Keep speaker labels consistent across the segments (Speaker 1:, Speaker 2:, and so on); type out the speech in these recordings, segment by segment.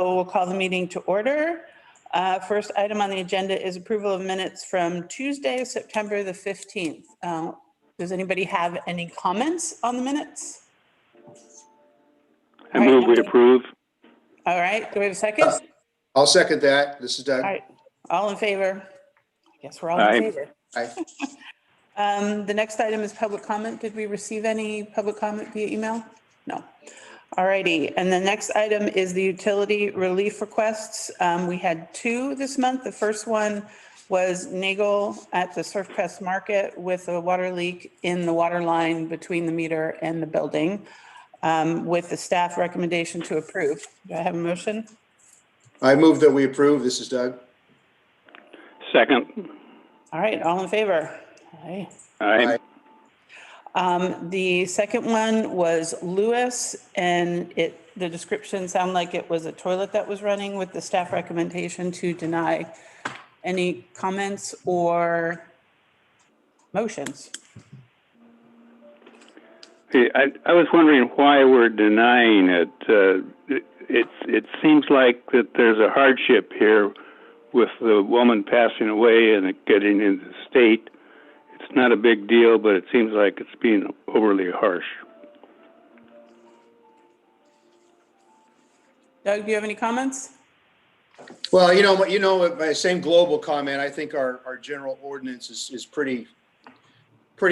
Speaker 1: So we'll call the meeting to order. First item on the agenda is approval of minutes from Tuesday, September the 15th. Does anybody have any comments on the minutes?
Speaker 2: I move we approve.
Speaker 1: All right, do we have a second?
Speaker 3: I'll second that. This is Doug.
Speaker 1: All right, all in favor? I guess we're all in favor.
Speaker 3: Aye.
Speaker 1: The next item is public comment. Did we receive any public comment via email? No. All righty, and the next item is the utility relief requests. We had two this month. The first one was Nagel at the Surfcrest Market with a water leak in the water line between the meter and the building, with the staff recommendation to approve. Do I have a motion?
Speaker 3: I move that we approve. This is Doug.
Speaker 2: Second.
Speaker 1: All right, all in favor? Aye.
Speaker 2: Aye.
Speaker 1: The second one was Lewis, and the description sounded like it was a toilet that was running with the staff recommendation to deny. Any comments or motions?
Speaker 2: Hey, I was wondering why we're denying it. It seems like that there's a hardship here with the woman passing away and it getting into the state. It's not a big deal, but it seems like it's being overly harsh.
Speaker 1: Doug, do you have any comments?
Speaker 3: Well, my same global comment, I think our general ordinance is pretty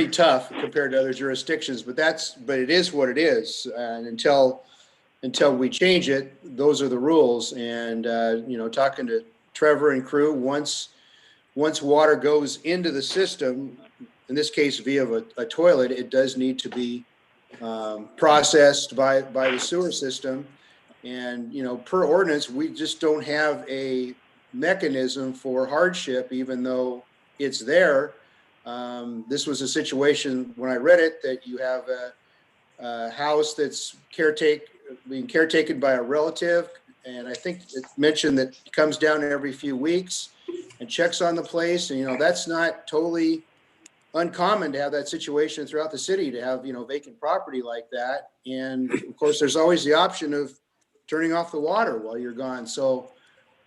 Speaker 3: tough compared to other jurisdictions, but it is what it is. And until we change it, those are the rules. And, talking to Trevor and crew, once water goes into the system, in this case via a toilet, it does need to be processed by the sewer system. And, per ordinance, we just don't have a mechanism for hardship, even though it's there. This was a situation when I read it that you have a house that's being caretaken by a relative. And I think it mentioned that it comes down every few weeks and checks on the place. And, that's not totally uncommon to have that situation throughout the city, to have, vacant property like that. And of course, there's always the option of turning off the water while you're gone. So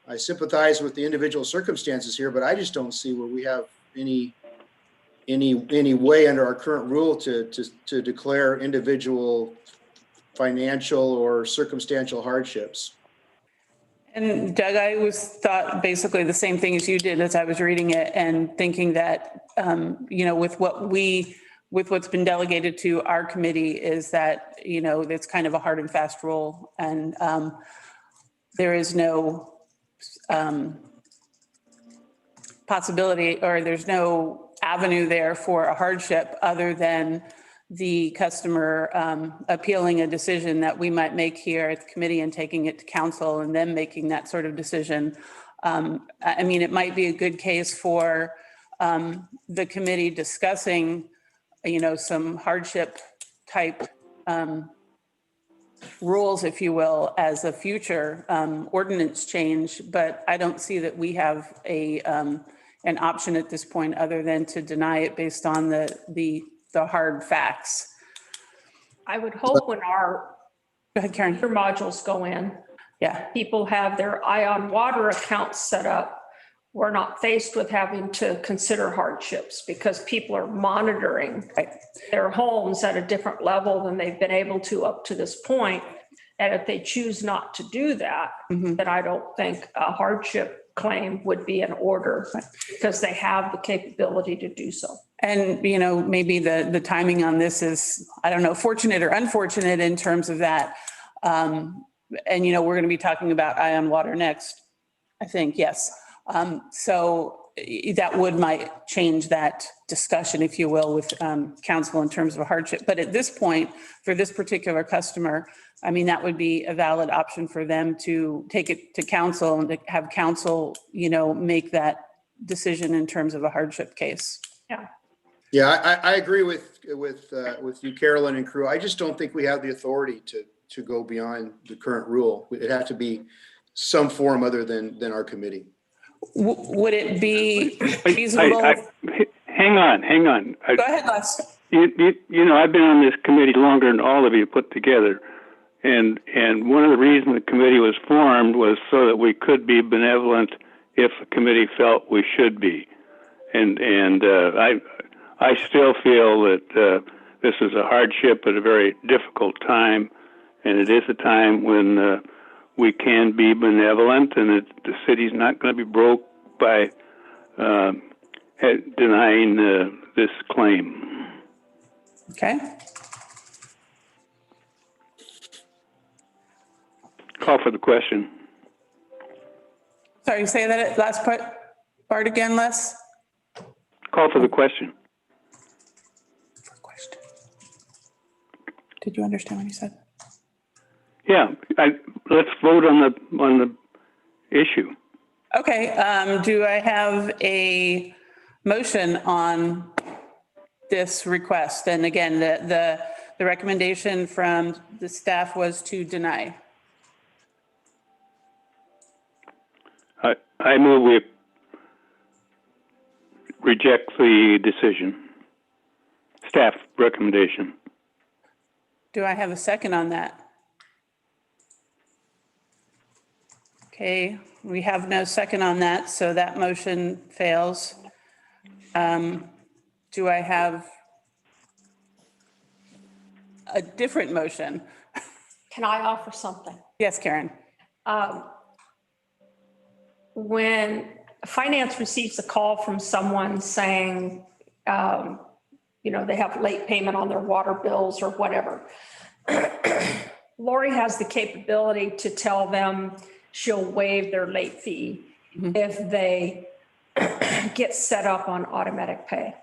Speaker 3: I sympathize with the individual circumstances here, but I just don't see where we have any way under our current rule to declare individual financial or circumstantial hardships.
Speaker 1: And Doug, I thought basically the same thing as you did as I was reading it and thinking that, with what's been delegated to our committee is that, it's kind of a hard and fast rule, and there is no possibility, or there's no avenue there for a hardship other than the customer appealing a decision that we might make here at the committee and taking it to council and then making that sort of decision. It might be a good case for the committee discussing, some hardship type rules, if you will, as a future ordinance change. But I don't see that we have an option at this point other than to deny it based on the hard facts.
Speaker 4: I would hope when our
Speaker 1: Go ahead, Karen.
Speaker 4: meter modules go in,
Speaker 1: Yeah.
Speaker 4: people have their Ion Water accounts set up. We're not faced with having to consider hardships because people are monitoring their homes at a different level than they've been able to up to this point. And if they choose not to do that, then I don't think a hardship claim would be in order because they have the capability to do so.
Speaker 1: And, maybe the timing on this is, I don't know, fortunate or unfortunate in terms of that. And, we're going to be talking about Ion Water next, I think, yes. So that might change that discussion, if you will, with council in terms of a hardship. But at this point, for this particular customer, that would be a valid option for them to take it to council and to have council, make that decision in terms of a hardship case.
Speaker 4: Yeah.
Speaker 3: Yeah, I agree with you, Carolyn and crew. I just don't think we have the authority to go beyond the current rule. It'd have to be some form other than our committee.
Speaker 1: Would it be feasible?
Speaker 2: Hang on.
Speaker 1: Go ahead, Les.
Speaker 2: I've been on this committee longer than all of you put together. And one of the reasons the committee was formed was so that we could be benevolent if the committee felt we should be. And I still feel that this is a hardship at a very difficult time, and it is a time when we can be benevolent, and the city's not going to be broke by denying this claim.
Speaker 1: Okay.
Speaker 2: Call for the question.
Speaker 1: Sorry, say that last part again, Les?
Speaker 2: Call for the question.
Speaker 1: For question. Did you understand what he said?
Speaker 2: Yeah, let's vote on the issue.
Speaker 1: Okay, do I have a motion on this request? And again, the recommendation from the staff was to deny.
Speaker 2: I move we reject the decision. Staff recommendation.
Speaker 1: Do I have a second on that? Okay, we have no second on that, so that motion fails. Do I have a different motion?
Speaker 4: Can I offer something?
Speaker 1: Yes, Karen.
Speaker 4: When finance receives a call from someone saying, they have late payment on their water bills or whatever, Lori has the capability to tell them she'll waive their late fee if they get set up on automatic pay.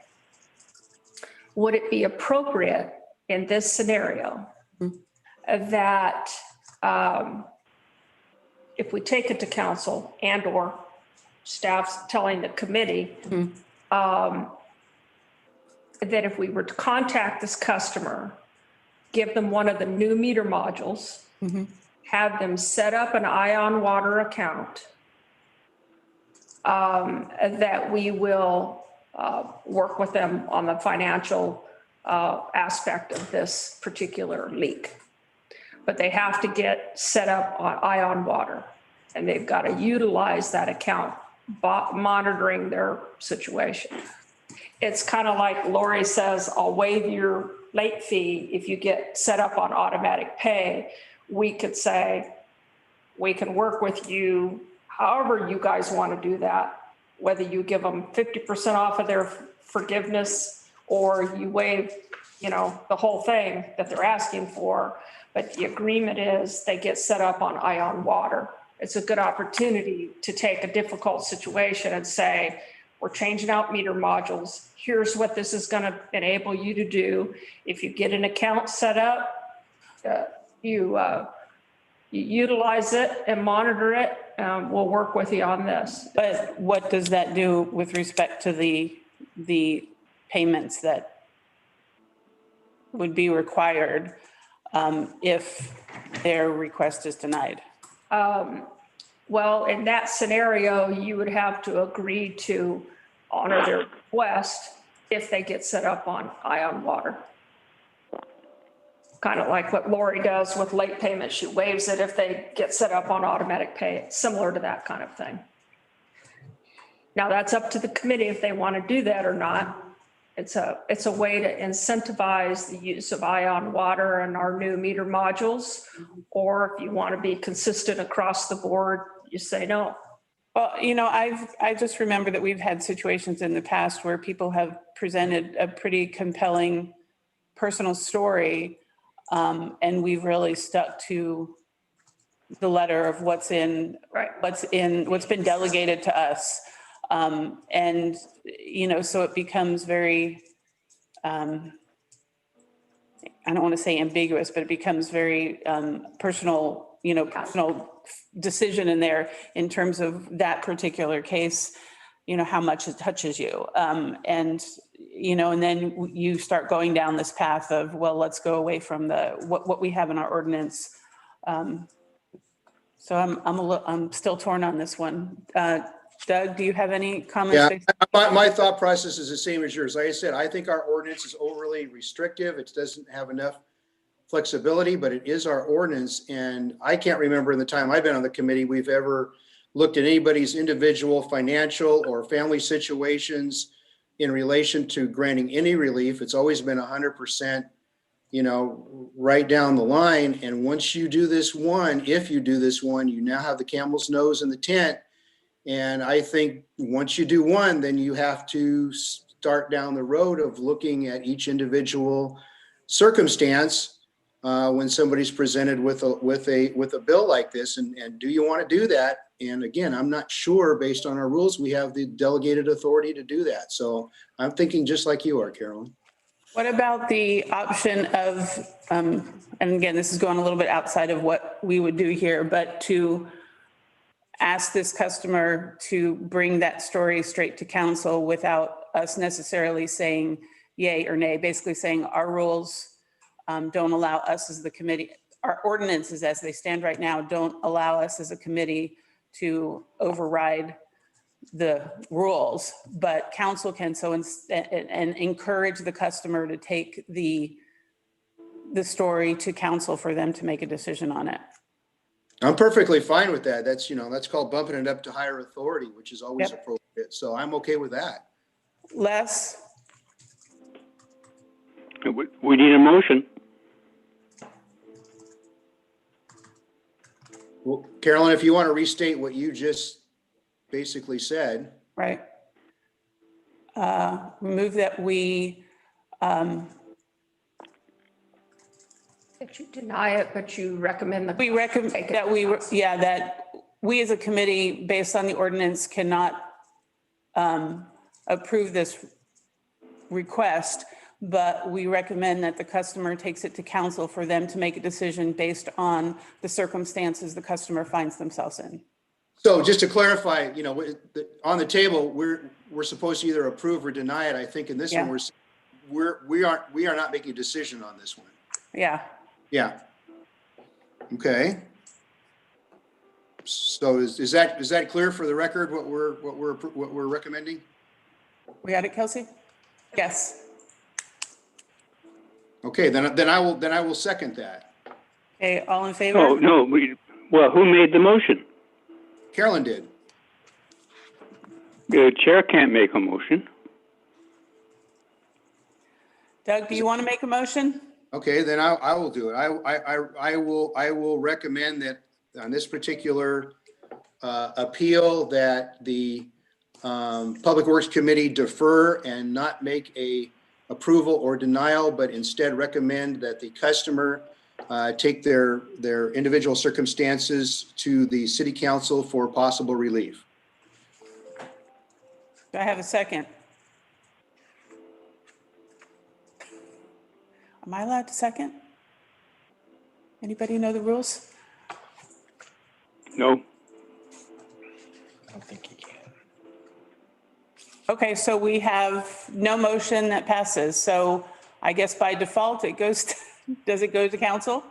Speaker 4: Would it be appropriate in this scenario that if we take it to council and or staff's telling the committee that if we were to contact this customer, give them one of the new meter modules, have them set up an Ion Water account, that we will work with them on the financial aspect of this particular leak. But they have to get set up on Ion Water, and they've got to utilize that account, monitoring their situation. It's kind of like Lori says, I'll waive your late fee if you get set up on automatic pay. We could say, we can work with you however you guys want to do that, whether you give them 50% off of their forgiveness or you waive, the whole thing that they're asking for. But the agreement is they get set up on Ion Water. It's a good opportunity to take a difficult situation and say, we're changing out meter modules. Here's what this is going to enable you to do. If you get an account set up, you utilize it and monitor it. We'll work with you on this.
Speaker 1: But what does that do with respect to the payments that would be required if their request is denied?
Speaker 4: Well, in that scenario, you would have to agree to honor their request if they get set up on Ion Water. Kind of like what Lori does with late payment. She waives it if they get set up on automatic pay. It's similar to that kind of thing. Now that's up to the committee if they want to do that or not. It's a way to incentivize the use of Ion Water and our new meter modules. Or if you want to be consistent across the board, you say no.
Speaker 1: Well, I just remember that we've had situations in the past where people have presented a pretty compelling personal story, and we've really stuck to the letter of what's been delegated to us. And, so it becomes very, I don't want to say ambiguous, but it becomes very personal decision in there in terms of that particular case, how much it touches you. And then you start going down this path of, well, let's go away from what we have in our ordinance. So I'm still torn on this one. Doug, do you have any comments?
Speaker 3: Yeah, my thought process is the same as yours. Like I said, I think our ordinance is overly restrictive. It doesn't have enough flexibility, but it is our ordinance. And I can't remember in the time I've been on the committee, we've ever looked at anybody's individual financial or family situations in relation to granting any relief. It's always been 100%, right down the line. And once you do this one, if you do this one, you now have the camel's nose in the tent. And I think once you do one, then you have to start down the road of looking at each individual circumstance when somebody's presented with a bill like this. And do you want to do that? And again, I'm not sure, based on our rules, we have the delegated authority to do that. So I'm thinking just like you are, Carolyn.
Speaker 1: What about the option of, and again, this is going a little bit outside of what we would do here, but to ask this customer to bring that story straight to council without us necessarily saying yay or nay, basically saying our rules don't allow us as the committee, our ordinances as they stand right now don't allow us as a committee to override the rules, but council can and encourage the customer to take the story to council for them to make a decision on it.
Speaker 3: I'm perfectly fine with that. That's called bumping it up to higher authority, which is always
Speaker 1: Yep.
Speaker 3: appropriate. So I'm okay with that.
Speaker 1: Les,
Speaker 2: We need a motion.
Speaker 3: Well, Carolyn, if you want to restate what you just basically said.
Speaker 1: right? Move that we,
Speaker 4: That you deny it, but you recommend the.
Speaker 1: we recommend
Speaker 4: Take it
Speaker 1: that we,
Speaker 4: to
Speaker 1: yeah, that we as a committee, based on the ordinance, cannot approve this request, but we recommend that the customer takes it to council for them to make a decision based on the circumstances the customer finds themselves in.
Speaker 3: So just to clarify, on the table, we're supposed to either approve or deny it. I think in this one, we are not making a decision on this one.
Speaker 1: Yeah,
Speaker 3: Yeah. Okay. So is that clear for the record, what we're recommending?
Speaker 1: we got it, Kelsey? Yes.
Speaker 3: Okay, then I will second that.
Speaker 1: Okay, all in favor?
Speaker 2: Oh, no, who made the motion?
Speaker 3: Carolyn did.
Speaker 2: The chair can't make a motion.
Speaker 1: Doug, do you want to make a motion?
Speaker 3: Okay, then I will do it. I will recommend that on this particular appeal that the Public Works Committee defer and not make a approval or denial, but instead recommend that the customer take their individual circumstances to the city council for possible relief.
Speaker 1: Do I have a second? Am I allowed to second? Anybody know the rules?
Speaker 2: No?
Speaker 5: I don't think you can.
Speaker 1: Okay, so we have no motion that passes. So I guess by default, it goes, does it go to council?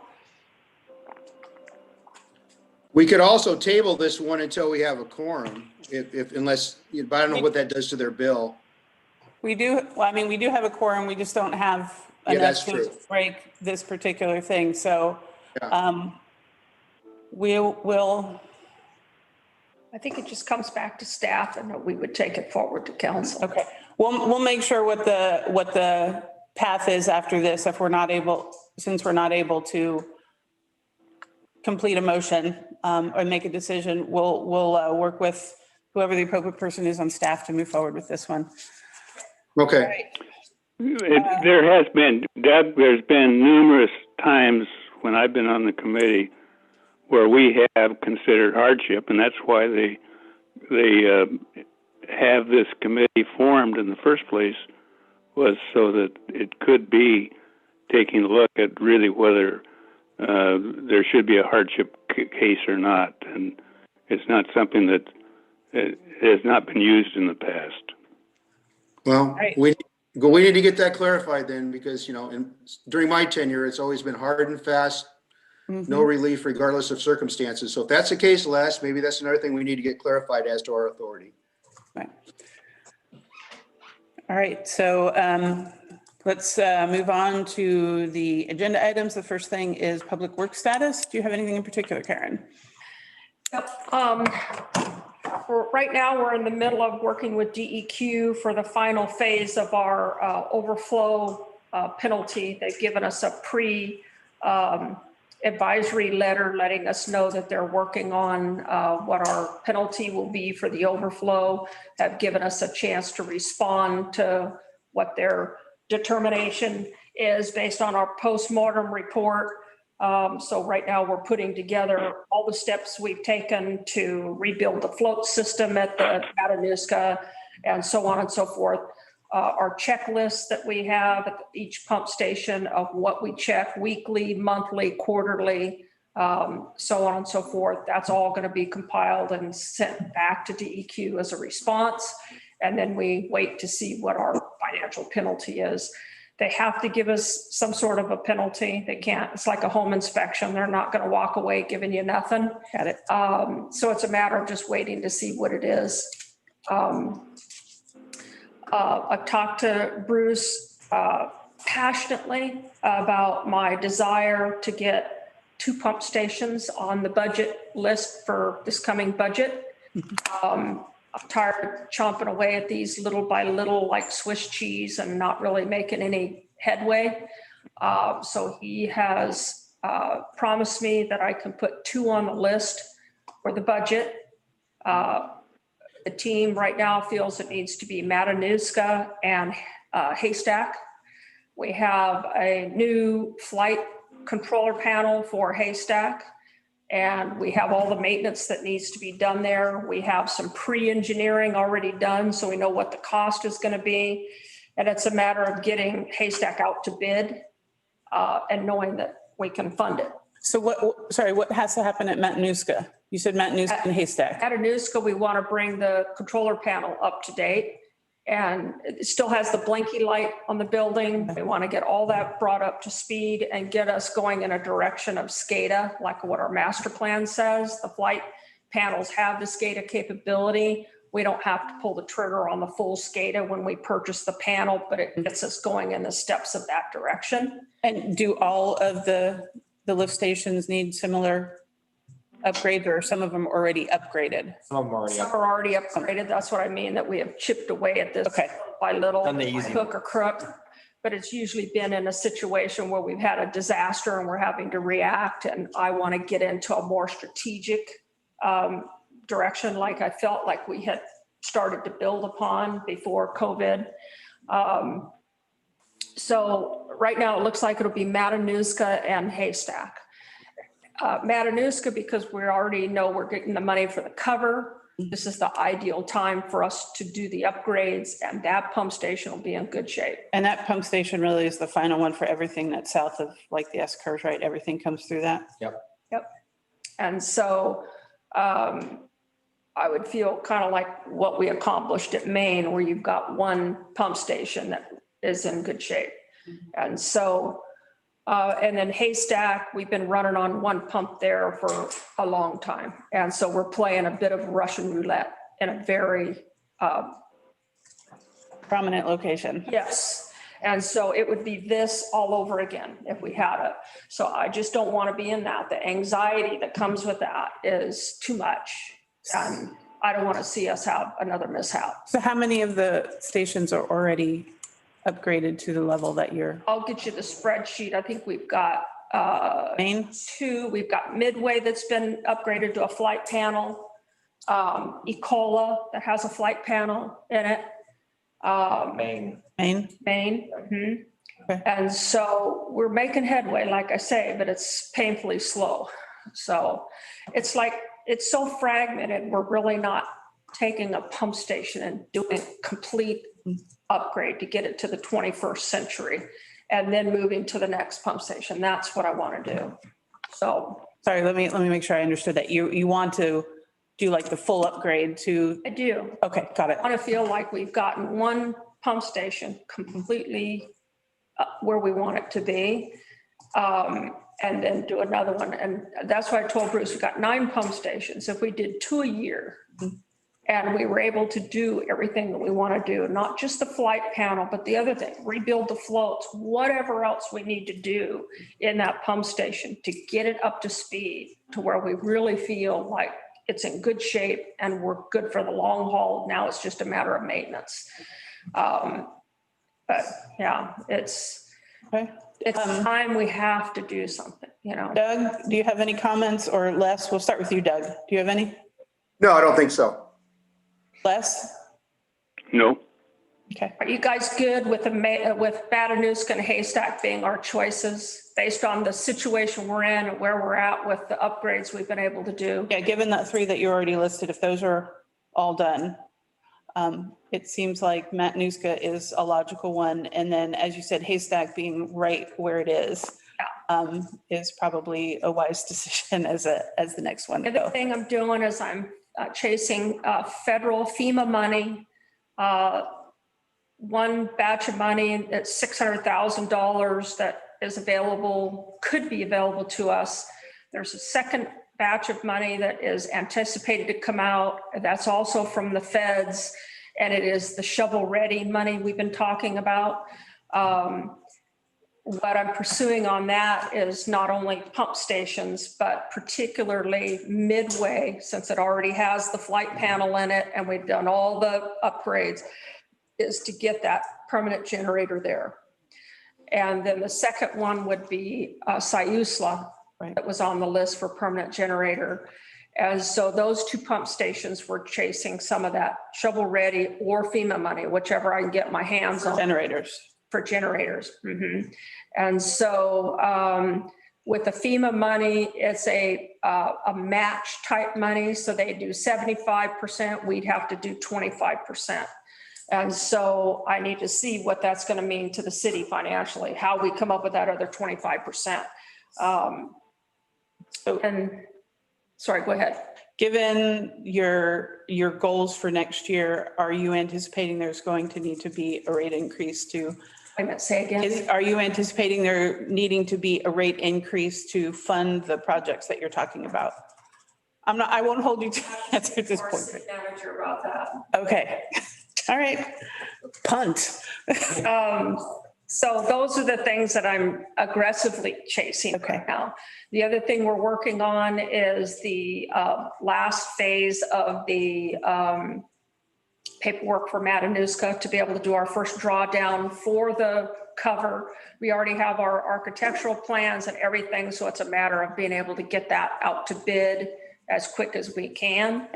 Speaker 3: We could also table this one until we have a quorum, unless, but I don't know what that does to their bill.
Speaker 1: We do, well, I mean, we do have a quorum, we just don't have
Speaker 3: Yeah,
Speaker 1: enough
Speaker 3: that's
Speaker 1: to
Speaker 3: true.
Speaker 1: break this particular thing. So
Speaker 3: Yeah.
Speaker 1: we'll,
Speaker 4: I think it just comes back to staff and that we would take it forward to council.
Speaker 1: okay, we'll make sure what the path is after this, if we're not able, since we're not able to complete a motion or make a decision, we'll work with whoever the appropriate person is on staff to move forward with this one.
Speaker 3: Okay.
Speaker 2: There has been, Deb, there's been numerous times when I've been on the committee where we have considered hardship, and that's why they have this committee formed in the first place, was so that it could be taking a look at really whether there should be a hardship case or not. And it's not something that has not been used in the past.
Speaker 3: Well,
Speaker 1: Right.
Speaker 3: we need to get that clarified then, because, during my tenure, it's always been hard and fast, no relief regardless of circumstances. So if that's the case, Les, maybe that's another thing we need to get clarified as to our authority.
Speaker 1: Right. All right, so Let's move on to the agenda items. The first thing is public work status. Do you have anything in particular, Karen?
Speaker 4: Yep. Right now, we're in the middle of working with DEQ for the final phase of our overflow penalty. They've given us a advisory letter letting us know that they're working on what our penalty will be for the overflow. Have given us a chance to respond to what their determination is based on our postmortem report. So right now we're putting together all the steps we've taken to rebuild the float system at the Matanuska and so on and so forth. Our checklist that we have at each pump station of what we check weekly, monthly, quarterly, so on and so forth. That's all going to be compiled and sent back to DEQ as a response. And then we wait to see what our financial penalty is. They have to give us some sort of a penalty. They can't, it's like a home inspection. They're not going to walk away giving you nothing.
Speaker 1: Got it.
Speaker 4: So it's a matter of just waiting to see what it is. I've talked to Bruce passionately about my desire to get 2 pump stations on the budget list for this coming budget. I'm tired of chomping away at these little by little like Swiss cheese and not really making any headway. So he has promised me that I can put 2 on the list for the budget. The team right now feels it needs to be Matanuska and Haystack. We have a new flight controller panel for Haystack, and we have all the maintenance that needs to be done there. We have some pre-engineering already done, so we know what the cost is going to be. And it's a matter of getting Haystack out to bid and knowing that we can fund it.
Speaker 1: So what has to happen at Matanuska? You said Matanuska and Haystack.
Speaker 4: At Matanuska, we want to bring the controller panel up to date, and it still has the blinky light on the building. We want to get all that brought up to speed and get us going in a direction of SCADA, like what our master plan says. The flight panels have the SCADA capability. We don't have to pull the trigger on the full SCADA when we purchase the panel, but it gets us going in the steps of that direction.
Speaker 1: And do all of the lift stations need similar upgrades, or are some of them already upgraded?
Speaker 5: Some of them already
Speaker 4: Some
Speaker 5: up.
Speaker 4: are already upgraded. That's what I mean, that we have chipped away at this
Speaker 1: Okay.
Speaker 4: by little,
Speaker 5: Done the
Speaker 4: by
Speaker 5: easy
Speaker 4: hook or crook. But it's usually been in a situation where we've had a disaster and we're having to react. And I want to get into a more strategic direction, like I felt like we had started to build upon before COVID. So right now it looks like it'll be Matanuska and Haystack. Matanuska, because we already know we're getting the money for the cover. This is the ideal time for us to do the upgrades, and that pump station will be in good shape.
Speaker 1: And that pump station really is the final one for everything that's south of like the S curve, right? Everything comes through that.
Speaker 5: Yep.
Speaker 4: And so I would feel kind of like what we accomplished at Maine, where you've got one pump station that is in good shape. And so, and then Haystack, we've been running on one pump there for a long time. And so we're playing a bit of Russian roulette in a very,
Speaker 1: Prominent location.
Speaker 4: yes. And so it would be this all over again if we had it. So I just don't want to be in that. The anxiety that comes with that is too much. And I don't want to see us have another mishap.
Speaker 1: So how many of the stations are already upgraded to the level that you're
Speaker 4: I'll get you the spreadsheet. I think we've got
Speaker 1: Maine?
Speaker 4: 2. We've got Midway that's been upgraded to a flight panel. Ecola that has a flight panel in it.
Speaker 5: Main.
Speaker 1: Maine?
Speaker 4: Maine.
Speaker 1: Okay.
Speaker 4: And so we're making headway, like I say, but it's painfully slow. So it's like, it's so fragmented. We're really not taking a pump station and doing complete upgrade to get it to the 21st century and then moving to the next pump station. That's what I want to do. So
Speaker 1: Sorry, let me make sure I understood that. You want to do like the full upgrade to,
Speaker 4: I do
Speaker 1: okay, got it.
Speaker 4: want to feel like we've gotten one pump station completely where we want it to be. And then do another one. And that's why I told Bruce, we've got 9 pump stations. If we did 2 a year, And we were able to do everything that we want to do, not just the flight panel, but the other thing, rebuild the floats, whatever else we need to do in that pump station to get it up to speed to where we really feel like it's in good shape and we're good for the long haul. Now it's just a matter of maintenance. But yeah, it's
Speaker 1: Okay.
Speaker 4: time we have to do something, you know.
Speaker 1: Doug, do you have any comments, or Les? We'll start with you, Doug. Do you have any?
Speaker 3: No, I don't think so.
Speaker 1: Les?
Speaker 2: No.
Speaker 1: Okay.
Speaker 4: Are you guys good with with Matanuska and Haystack being our choices based on the situation we're in and where we're at with the upgrades we've been able to do?
Speaker 1: Yeah, given that 3 that you already listed, if those are all done, it seems like Matanuska is a logical one. And then, as you said, Haystack being right where it is probably a wise decision as the next one to
Speaker 4: The other
Speaker 1: go.
Speaker 4: thing I'm doing is I'm chasing federal FEMA money. One batch of money that's $600,000 that is available, could be available to us. There's a second batch of money that is anticipated to come out. That's also from the feds, and it is the shovel-ready money we've been talking about. What I'm pursuing on that is not only pump stations, but particularly Midway, since it already has the flight panel in it and we've done all the upgrades, is to get that permanent generator there. And then the second one would be Siusla,
Speaker 1: Right.
Speaker 4: that was on the list for permanent generator. And so those 2 pump stations were chasing some of that shovel-ready or FEMA money, whichever I can get my hands on.
Speaker 1: Generators.
Speaker 4: For generators. Mhm. And so with the FEMA money, it's a match type money. So they do 75%, we'd have to do 25%. And so I need to see what that's going to mean to the city financially, how we come up with that other 25%. And sorry, go ahead.
Speaker 1: Given your goals for next year, are you anticipating there's going to need to be a rate increase to?
Speaker 4: Wait a minute, say again.
Speaker 1: Are you anticipating there needing to be a rate increase to fund the projects that you're talking about? I won't hold you to the answer at this point.
Speaker 4: City manager about that.
Speaker 1: Okay. All right. Punt.
Speaker 4: So those are the things that I'm aggressively chasing right now. The other thing we're working on is the last phase of the paperwork for Matanuska to be able to do our first drawdown for the cover. We already have our architectural plans and everything, so it's a matter of being able to get that out to bid as quick as we can.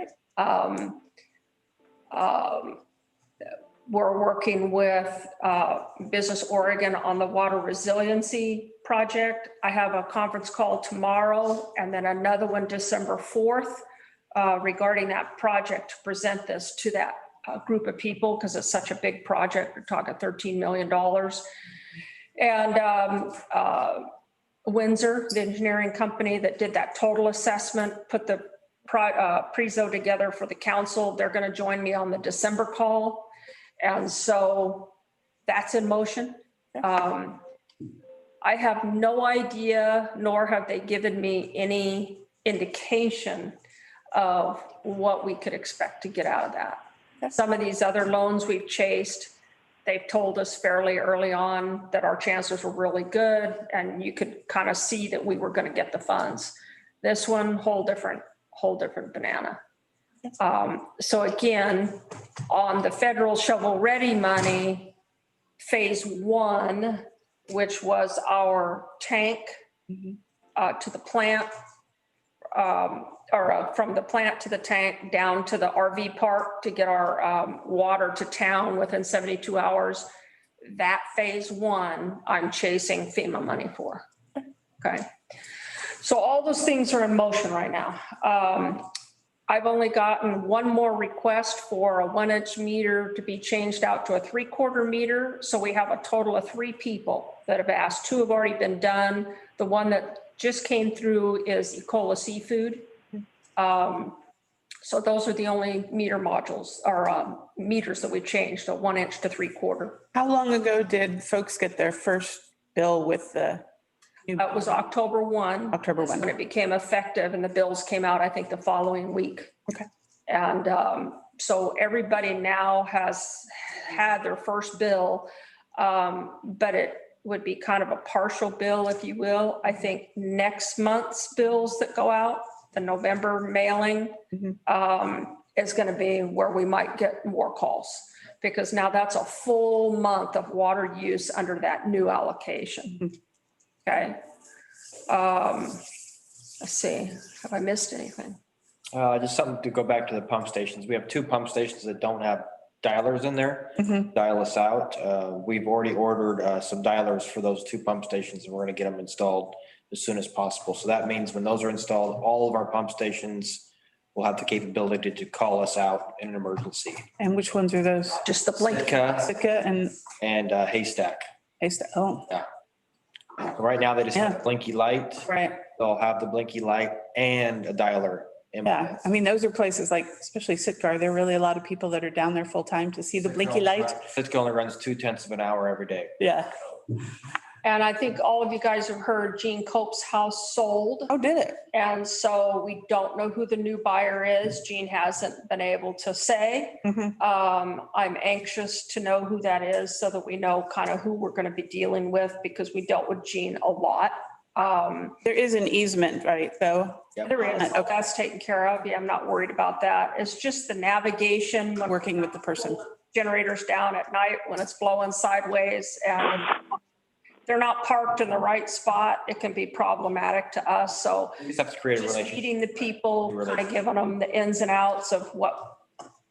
Speaker 4: We're working with Business Oregon on the water resiliency project. I have a conference call tomorrow and then another one December 4th regarding that project to present this to that group of people because it's such a big project. We're talking $13 million. And Windsor, the engineering company that did that total assessment, put the prezo together for the council. They're going to join me on the December call. And so that's in motion. I have no idea, nor have they given me any indication of what we could expect to get out of that. Some of these other loans we've chased, they've told us fairly early on that our chances were really good and you could kind of see that we were going to get the funds. This one, whole different banana. So again, on the federal shovel-ready money, phase 1, which was our tank to the plant, from the plant to the tank down to the RV park to get our water to town within 72 hours. That phase 1, I'm chasing FEMA money for. Okay. So all those things are in motion right now. I've only gotten one more request for a 1-inch meter to be changed out to a 3/4 meter. So we have a total of 3 people that have asked. 2 have already been done. The one that just came through is Ecola Seafood. So those are the only meter modules or meters that we've changed, a 1-inch to 3/4.
Speaker 1: How long ago did folks get their first bill with the?
Speaker 4: It was October 1.
Speaker 1: October 1.
Speaker 4: When it became effective and the bills came out, I think the following week.
Speaker 1: Okay.
Speaker 4: And So everybody now has had their first bill, but it would be kind of a partial bill, if you will. I think next month's bills that go out, the November mailing, is going to be where we might get more calls, because now that's a full month of water use under that new allocation. Okay. Let's see, have I missed anything?
Speaker 5: Just something to go back to the pump stations. We have 2 pump stations that don't have dialers in there. Dial us out. We've already ordered some dialers for those 2 pump stations, and we're going to get them installed as soon as possible. So that means when those are installed, all of our pump stations will have the capability to call us out in an emergency.
Speaker 1: And which ones are those?
Speaker 4: Just the blink.
Speaker 1: Sitka and
Speaker 5: Haystack.
Speaker 1: Haystack. Oh,
Speaker 5: Right now, they just have a blinky light.
Speaker 1: right.
Speaker 5: They'll have the blinky light and a dialer.
Speaker 1: Yeah, I mean, those are places like, especially Sitka, there are really a lot of people that are down there full time to see the blinky light.
Speaker 5: Sitka only runs 0.2 of an hour every day.
Speaker 1: Yeah.
Speaker 4: And I think all of you guys have heard Gene Cope's house sold.
Speaker 1: Oh, did it?
Speaker 4: And so we don't know who the new buyer is. Gene hasn't been able to say. I'm anxious to know who that is so that we know kind of who we're going to be dealing with, because we dealt with Gene a lot.
Speaker 1: There is an easement, right, though?
Speaker 4: There is.
Speaker 1: Okay.
Speaker 4: That's taken care of. Yeah, I'm not worried about that. It's just the navigation. when
Speaker 1: Working with the person.
Speaker 4: Generators down at night when it's blowing sideways and they're not parked in the right spot, it can be problematic to us. So
Speaker 5: We just have to create a
Speaker 4: just
Speaker 5: relationship.
Speaker 4: meeting the people, kind of giving them the ins and outs of what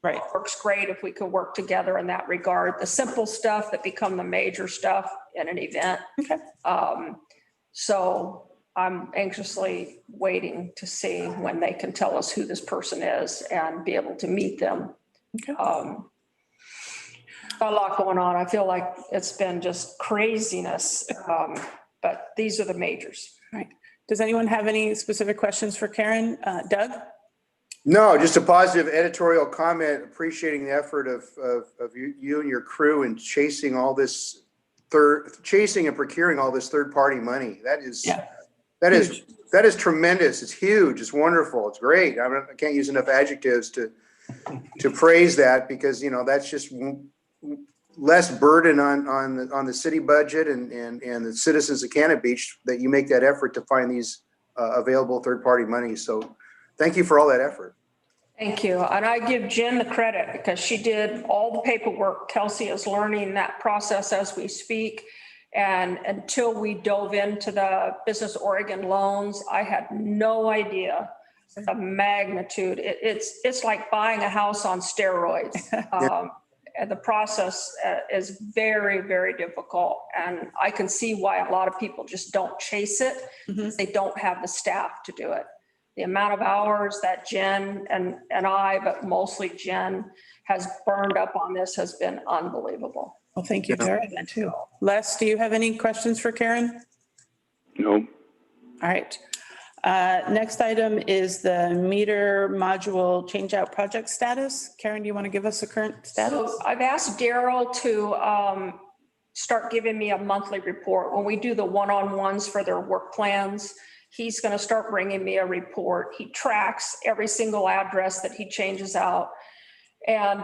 Speaker 1: Right.
Speaker 4: works great if we could work together in that regard. The simple stuff that become the major stuff in an event.
Speaker 1: Okay.
Speaker 4: So I'm anxiously waiting to see when they can tell us who this person is and be able to meet them.
Speaker 1: Okay.
Speaker 4: A lot going on. I feel like it's been just craziness. But these are the majors.
Speaker 1: Right. Does anyone have any specific questions for Karen? Doug?
Speaker 3: No, just a positive editorial comment, appreciating the effort of you and your crew in chasing and procuring all this third-party money. That is tremendous. It's huge. It's wonderful. It's great. I can't use enough adjectives to praise that, because, you know, that's just less burden on the city budget and the citizens of Cannon Beach, that you make that effort to find these available third-party money. So thank you for all that effort.
Speaker 4: Thank you. And I give Jen the credit because she did all the paperwork. Kelsey is learning that process as we speak. And until we dove into the Business Oregon loans, I had no idea the magnitude. It's like buying a house on steroids. And the process is very, very difficult. And I can see why a lot of people just don't chase it. They don't have the staff to do it. The amount of hours that Jen and I, but mostly Jen, has burned up on this has been unbelievable.
Speaker 1: Well, thank you, Tara, then too. Les, do you have any questions for Karen?
Speaker 2: No.
Speaker 1: All right. Next item is the meter module change out project status. Karen, do you want to give us a current status?
Speaker 4: So I've asked Daryl to start giving me a monthly report. When we do the one-on-ones for their work plans, he's going to start bringing me a report. He tracks every single address that he changes out. And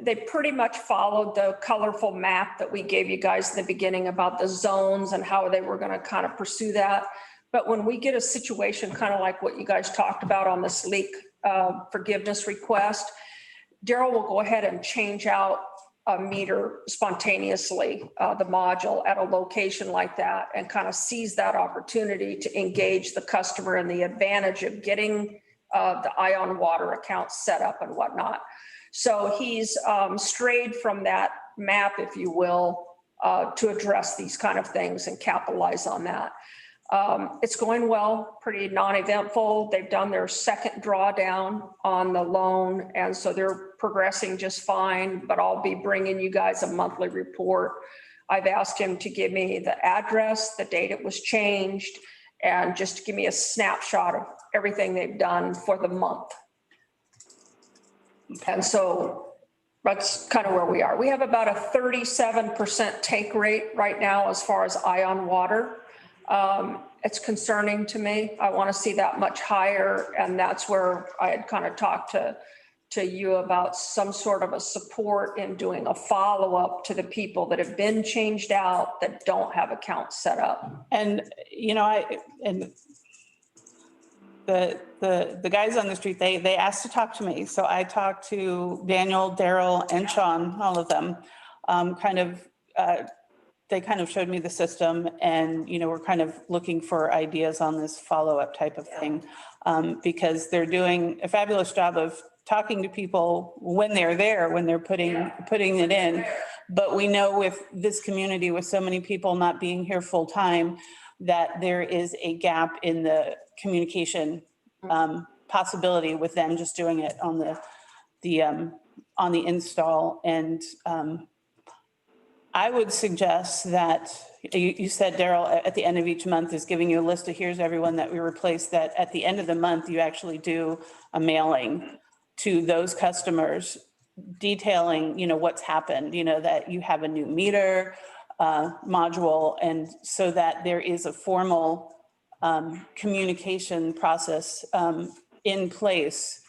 Speaker 4: they pretty much followed the colorful map that we gave you guys in the beginning about the zones and how they were going to kind of pursue that. But when we get a situation kind of like what you guys talked about on this leak forgiveness request, Daryl will go ahead and change out a meter spontaneously, the module at a location like that, and kind of seize that opportunity to engage the customer and the advantage of getting the Ion Water account set up and whatnot. So he's strayed from that map, if you will, to address these kind of things and capitalize on that. It's going well, pretty non-eventful. They've done their second drawdown on the loan, and so they're progressing just fine, but I'll be bringing you guys a monthly report. I've asked him to give me the address, the date it was changed, and just to give me a snapshot of everything they've done for the month. And so that's kind of where we are. We have about a 37% take rate right now as far as Ion Water. It's concerning to me. I want to see that much higher. And that's where I had kind of talked to to you about some sort of a support in doing a follow-up to the people that have been changed out that don't have accounts set up.
Speaker 1: And, and the guys on the street, they asked to talk to me. So I talked to Daniel, Daryl, and Sean, all of them. They kind of showed me the system, and, we're kind of looking for ideas on this follow-up type of thing. Because they're doing a fabulous job of talking to people when they're there, when they're putting it in. But we know with this community, with so many people not being here full time, that there is a gap in the communication possibility with them just doing it on the install. And I would suggest that you said, Daryl, at the end of each month is giving you a list of here's everyone that we replaced, that at the end of the month, you actually do a mailing to those customers detailing, what's happened, that you have a new meter module, and so that there is a formal communication process in place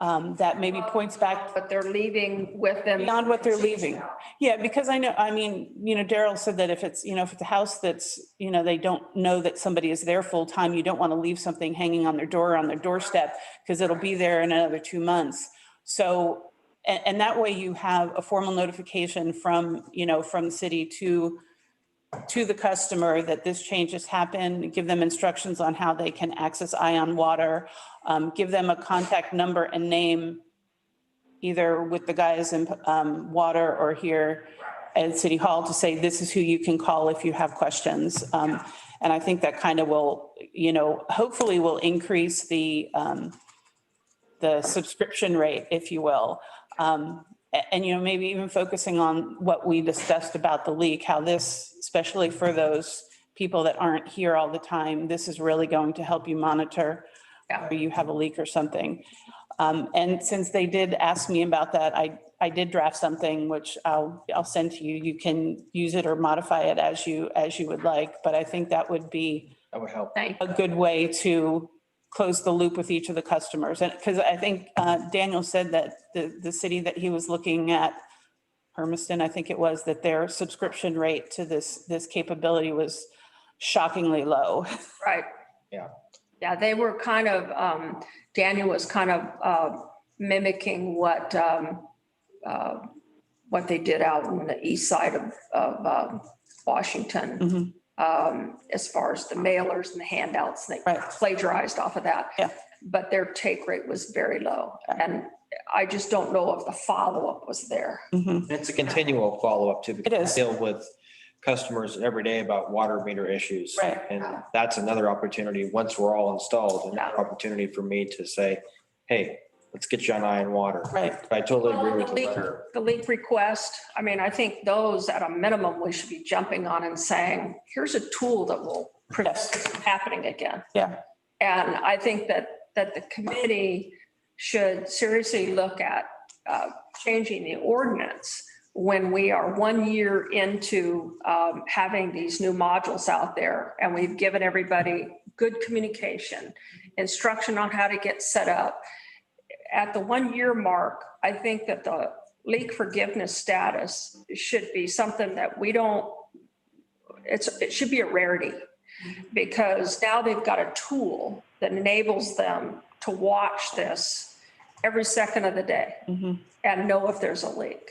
Speaker 1: that maybe points back
Speaker 4: But they're leaving with them.
Speaker 1: beyond what they're leaving. Yeah, because Daryl said that if it's a house that's, they don't know that somebody is there full time, you don't want to leave something hanging on their door, on their doorstep, because it'll be there in another 2 months. So, and that way you have a formal notification from the city to the customer that this change has happened, give them instructions on how they can access Ion Water, give them a contact number and name, either with the guys in water or here at City Hall, to say, this is who you can call if you have questions. And I think that kind of will, hopefully will increase the subscription rate, if you will. And, maybe even focusing on what we discussed about the leak, how this, especially for those people that aren't here all the time, this is really going to help you monitor whether you have a leak or something. And since they did ask me about that, I did draft something, which I'll send to you. You can use it or modify it as you would like, but I think that would
Speaker 5: help.
Speaker 1: a good way to close the loop with each of the customers. And because I think Daniel said that the city that he was looking at, Hermiston, I think it was, that their subscription rate to this capability was shockingly low.
Speaker 4: Right.
Speaker 5: Yeah.
Speaker 4: Yeah, they were kind of, Daniel was kind of mimicking what they did out on the east side of Washington. As far as the mailers and the handouts, they plagiarized off of that.
Speaker 1: Yeah.
Speaker 4: But their take rate was very low. And I just don't know if the follow-up was there.
Speaker 5: It's a continual follow-up too,
Speaker 1: It
Speaker 5: because
Speaker 1: is.
Speaker 5: we deal with customers every day about water meter issues.
Speaker 1: Right.
Speaker 5: And that's another opportunity, once we're all installed, another opportunity for me to say, hey, let's get you on Ion Water.
Speaker 1: Right.
Speaker 5: I totally agree with
Speaker 4: The
Speaker 5: you.
Speaker 4: leak-
Speaker 5: Leonard.
Speaker 4: The leak request, I think those at a minimum, we should be jumping on and saying, here's a tool that will prevent this from happening again.
Speaker 1: Yeah.
Speaker 4: And I think that the committee should seriously look at changing the ordinance when we are 1 year into having these new modules out there, and we've given everybody good communication, instruction on how to get set up. At the 1 year mark, I think that the leak forgiveness status should be something that it should be a rarity, because now they've got a tool that enables them to watch this every second of the day and know if there's a leak.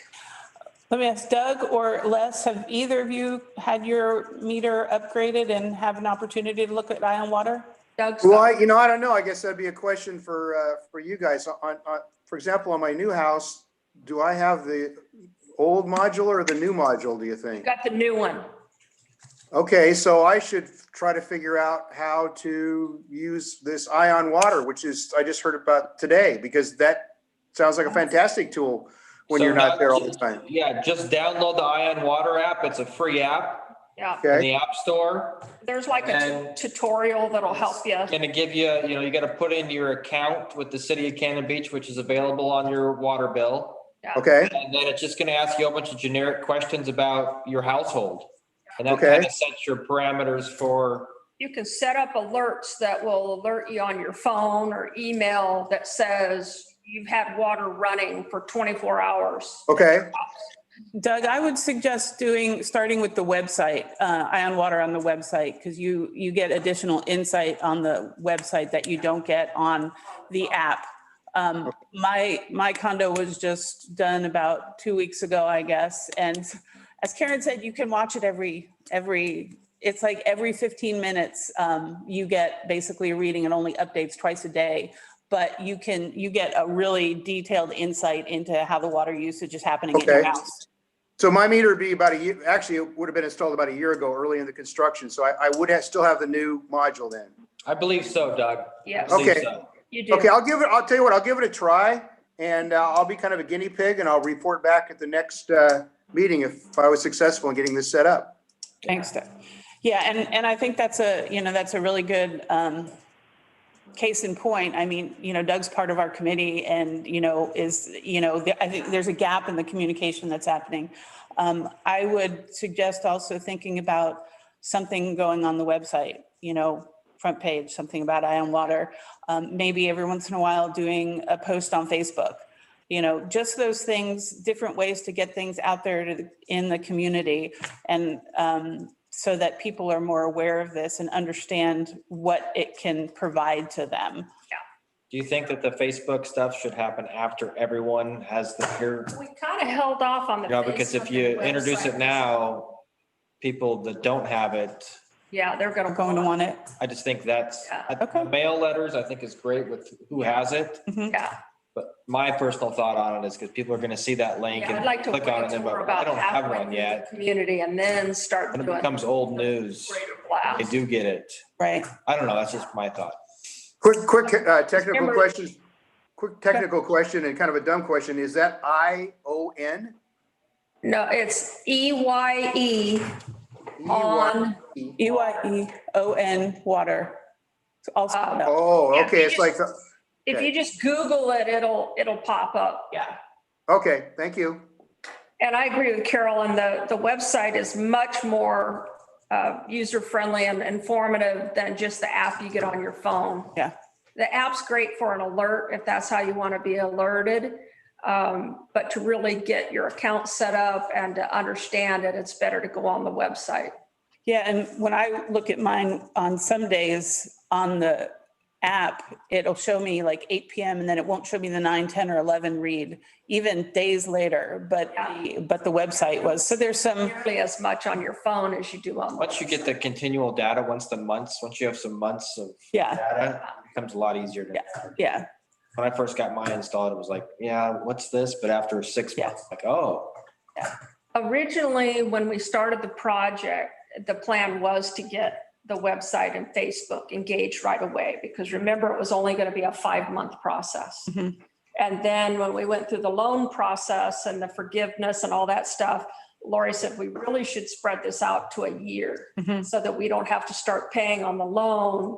Speaker 1: Let me ask Doug or Les, have either of you had your meter upgraded and have an opportunity to look at Ion Water?
Speaker 4: Doug's
Speaker 3: Well, I don't know. I guess that'd be a question for you guys. For example, on my new house, do I have the old module or the new module, do you think?
Speaker 4: got the new one.
Speaker 3: Okay, so I should try to figure out how to use this Ion Water, which I just heard about today, because that sounds like a fantastic tool when
Speaker 5: So
Speaker 3: you're not
Speaker 5: now
Speaker 3: there all the time.
Speaker 5: Yeah, just download the Ion Water app. It's a free app
Speaker 4: Yeah.
Speaker 5: in
Speaker 3: Okay,
Speaker 5: the App Store.
Speaker 4: There's like a
Speaker 5: And-
Speaker 4: tutorial that'll help you.
Speaker 5: Going to give you, you got to put in your account with the city of Cannon Beach, which is available on your water bill.
Speaker 3: okay,
Speaker 5: And then it's just going to ask you a bunch of generic questions about your household. And that
Speaker 3: Okay.
Speaker 5: kind of sets your parameters for,
Speaker 4: You can set up alerts that will alert you on your phone or email that says you've had water running for 24 hours.
Speaker 3: Okay,
Speaker 1: Doug, I would suggest starting with the website, Ion Water on the website, because you get additional insight on the website that you don't get on the app. My condo was just done about 2 weeks ago, I guess. And as Karen said, you can watch it it's like every 15 minutes, you get basically a reading. It only updates twice a day. But you get a really detailed insight into how the water usage is happening in your
Speaker 3: Okay.
Speaker 1: house.
Speaker 3: so my meter would be about a year, actually, it would have been installed about a year ago, early in the construction, so I would still have the new module then.
Speaker 5: I believe so, Doug.
Speaker 4: Yes,
Speaker 5: I believe
Speaker 3: Okay.
Speaker 5: so.
Speaker 4: you do.
Speaker 3: Okay, I'll tell you what, I'll give it a try, and I'll be kind of a guinea pig, and I'll report back at the next meeting if I was successful in getting this set up.
Speaker 1: Thanks, Doug. Yeah, and I think that's a really good case in point. I mean, Doug's part of our committee and, I think there's a gap in the communication that's happening. I would suggest also thinking about something going on the website, front page, something about Ion Water. Maybe every once in a while doing a post on Facebook. Just those things, different ways to get things out there in the community, and so that people are more aware of this and understand what it can provide to them.
Speaker 5: Do you think that the Facebook stuff should happen after everyone has the peer?
Speaker 4: We kind of held off on the.
Speaker 5: Because if
Speaker 4: Facebook
Speaker 5: you
Speaker 4: and
Speaker 5: introduce it
Speaker 4: website.
Speaker 5: now, people that don't have it,
Speaker 4: Yeah, they're
Speaker 1: Are going to want it.
Speaker 5: I just think that's,
Speaker 4: Yeah.
Speaker 1: Okay.
Speaker 5: mail letters, I think is great with who has it.
Speaker 4: Yeah.
Speaker 5: But my personal thought on it is because people are going to see that link
Speaker 4: Yeah,
Speaker 5: and
Speaker 4: I'd like to
Speaker 5: click
Speaker 4: wait
Speaker 5: on it,
Speaker 4: till
Speaker 5: and
Speaker 4: we're
Speaker 5: but I
Speaker 4: about
Speaker 5: don't have
Speaker 4: halfway
Speaker 5: one
Speaker 4: through
Speaker 5: yet.
Speaker 4: the community and then start
Speaker 5: When it
Speaker 4: doing.
Speaker 5: becomes old news,
Speaker 4: Greater blast.
Speaker 5: they do get it.
Speaker 1: Right.
Speaker 5: I don't know, that's just my thought.
Speaker 3: Quick technical
Speaker 4: Remember-
Speaker 3: question. Quick technical question and kind of a dumb question. Is that ION?
Speaker 4: No, it's EYE on.
Speaker 1: EYEON Water. It's all spelled out.
Speaker 3: Oh,
Speaker 4: Yeah,
Speaker 3: okay,
Speaker 4: you
Speaker 3: it's like,
Speaker 4: If you just Google it, it'll pop up.
Speaker 1: Yeah.
Speaker 3: okay, thank you.
Speaker 4: And I agree with Carolyn, the website is much more user-friendly and informative than just the app you get on your phone.
Speaker 1: Yeah.
Speaker 4: The app's great for an alert if that's how you want to be alerted. But to really get your account set up and to understand it, it's better to go on the website.
Speaker 1: Yeah, and when I look at mine on some days on the app, it'll show me like 8 PM and then it won't show me the 9, 10 or 11 read, even days later, but the website was. So there's some,
Speaker 4: Nearly as much on your phone as you do on. the
Speaker 5: Once you get the continual data, once you have some months of
Speaker 1: yeah,
Speaker 5: data, it becomes a lot easier to.
Speaker 1: yeah.
Speaker 5: When I first got mine installed, it was like, yeah, what's this? But after 6
Speaker 1: Yeah.
Speaker 5: months, like, oh,
Speaker 4: Originally, when we started the project, the plan was to get the website and Facebook engaged right away, because remember, it was only going to be a 5-month process.
Speaker 1: Mhm.
Speaker 4: And then when we went through the loan process and the forgiveness and all that stuff, Lori said, we really should spread this out to a year
Speaker 1: Mhm.
Speaker 4: so that we don't have to start paying on the loan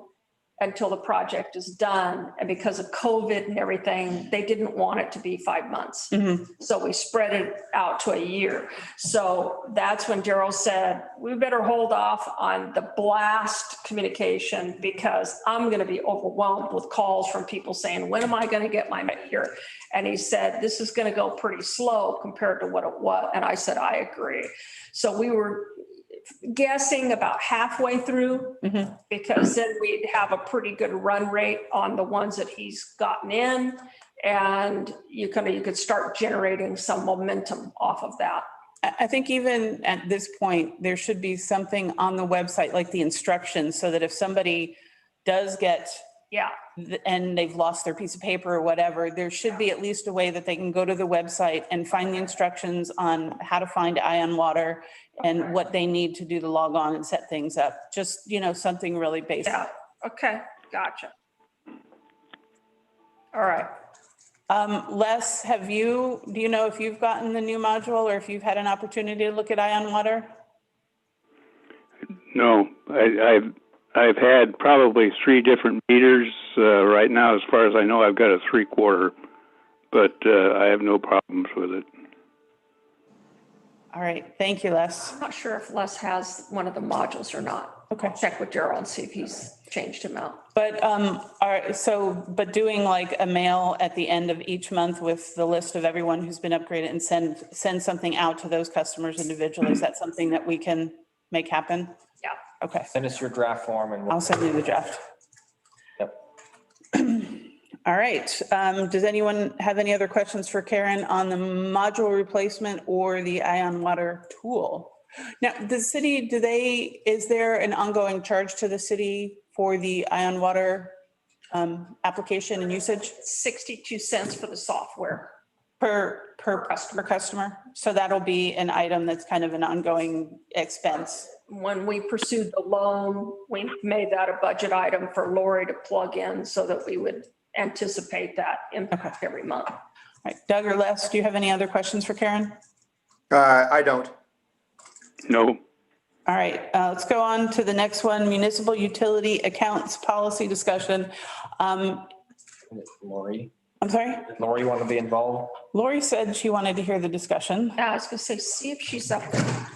Speaker 4: until the project is done. And because of COVID and everything, they didn't want it to be 5 months.
Speaker 1: Mhm.
Speaker 4: So we spread it out to a year. So that's when Daryl said, we better hold off on the blast communication because I'm going to be overwhelmed with calls from people saying, when am I going to get my meter? And he said, this is going to go pretty slow compared to what it was. And I said, I agree. So we were guessing about halfway through,
Speaker 1: Mhm.
Speaker 4: because then we'd have a pretty good run rate on the ones that he's gotten in. And you could start generating some momentum off of that.
Speaker 1: I think even at this point, there should be something on the website, like the instructions, so that if somebody does get
Speaker 4: Yeah,
Speaker 1: and they've lost their piece of paper or whatever, there should be at least a way that they can go to the website and find the instructions on how to find Ion Water and what they need to do to log on and set things up. Just, something really basic.
Speaker 4: yeah. Okay, gotcha. All right.
Speaker 1: Les, do you know if you've gotten the new module or if you've had an opportunity to look at Ion Water?
Speaker 2: No, I've had probably 3 different meters. Right now, as far as I know, I've got a 3/4, but I have no problems with it.
Speaker 1: All right, thank you, Les.
Speaker 4: I'm not sure if Les has one of the modules or not.
Speaker 1: Okay.
Speaker 4: Check with Daryl and see if he's changed him out.
Speaker 1: But, but doing like a mail at the end of each month with the list of everyone who's been upgraded and send something out to those customers individually, is that something that we can make happen?
Speaker 4: Yeah.
Speaker 1: Okay,
Speaker 5: Send us your draft form and
Speaker 1: I'll send you the draft.
Speaker 5: Yep.
Speaker 1: All right. Does anyone have any other questions for Karen on the module replacement or the Ion Water tool? Now, the city, is there an ongoing charge to the city for the Ion Water application and usage
Speaker 4: 62 cents for the software.
Speaker 1: per customer? So that'll be an item that's kind of an ongoing expense.
Speaker 4: When we pursued the loan, we made that a budget item for Lori to plug in so that we would anticipate that impact every month.
Speaker 1: All right, Doug or Les, do you have any other questions for Karen?
Speaker 3: I don't.
Speaker 2: No.
Speaker 1: All right, let's go on to the next one, municipal utility accounts policy discussion.
Speaker 5: Lori,
Speaker 1: I'm sorry,
Speaker 5: you want to be involved?
Speaker 1: Lori said she wanted to hear the discussion.
Speaker 4: I was gonna say, see if she's up there.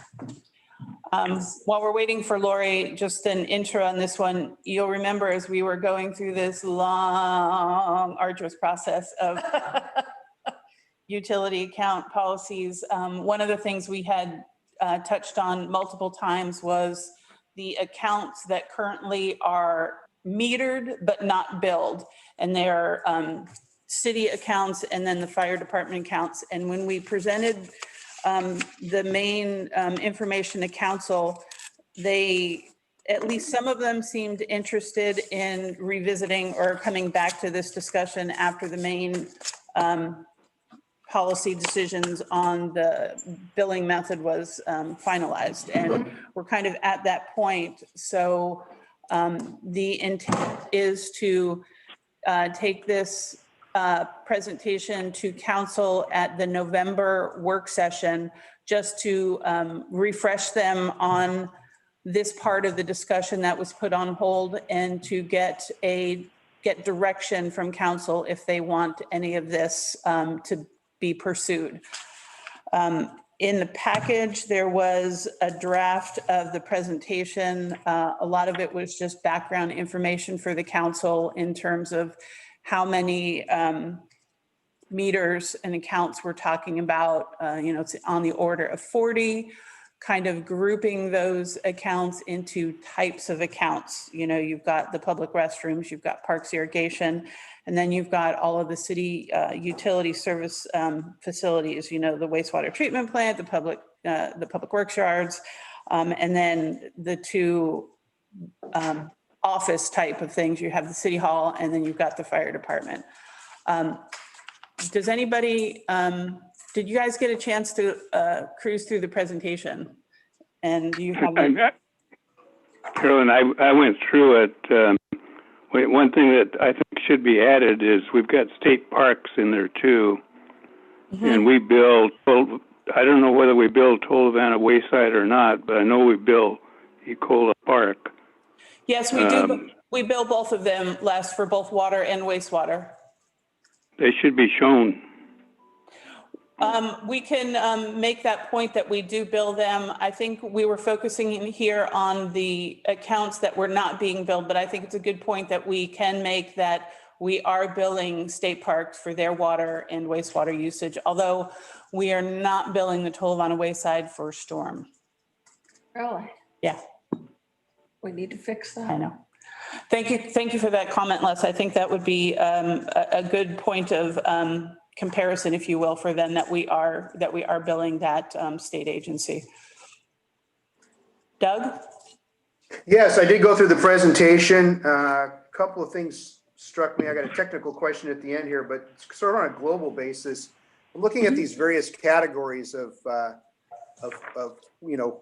Speaker 1: While we're waiting for Lori, just an intro on this one. You'll remember as we were going through this long, arduous process of utility account policies, one of the things we had touched on multiple times was the accounts that currently are metered but not billed. And they're city accounts and then the fire department accounts. And when we presented the main information to council, at least some of them seemed interested in revisiting or coming back to this discussion after the main policy decisions on the billing method was finalized. And we're kind of at that point. So the intent is to take this presentation to council at the November work session, just to refresh them on this part of the discussion that was put on hold and to get direction from council if they want any of this to be pursued. In the package, there was a draft of the presentation. A lot of it was just background information for the council in terms of how many meters and accounts we're talking about. It's on the order of 40, kind of grouping those accounts into types of accounts. You've got the public restrooms, you've got parks irrigation, and then you've got all of the city utility service facilities, the wastewater treatment plant, the public works yards, and then the two office type of things. You have the city hall, and then you've got the fire department. Does anybody, did you guys get a chance to cruise through the presentation? And do you have?
Speaker 2: Carolyn, I went through it. One thing that I think should be added is we've got state parks in there too. Mm-hmm. And we build, I don't know whether we build Tolovana Wayside or not, but I know we build Ecola Park.
Speaker 1: Yes, we do. We bill both of them, Les, for both water and wastewater.
Speaker 2: They should be shown.
Speaker 1: We can make that point that we do bill them. I think we were focusing in here on the accounts that were not being billed, but I think it's a good point that we can make that we are billing state parks for their water and wastewater usage, although we are not billing the Tolovana Wayside for storm.
Speaker 4: Really?
Speaker 1: Yeah.
Speaker 4: We need to fix that.
Speaker 1: I know. Thank you for that comment, Les. I think that would be a good point of comparison, if you will, for them, that we are billing that state agency. Doug?
Speaker 3: Yes, I did go through the presentation. A couple of things struck me. I got a technical question at the end here, but sort of on a global basis, I'm looking at these various categories of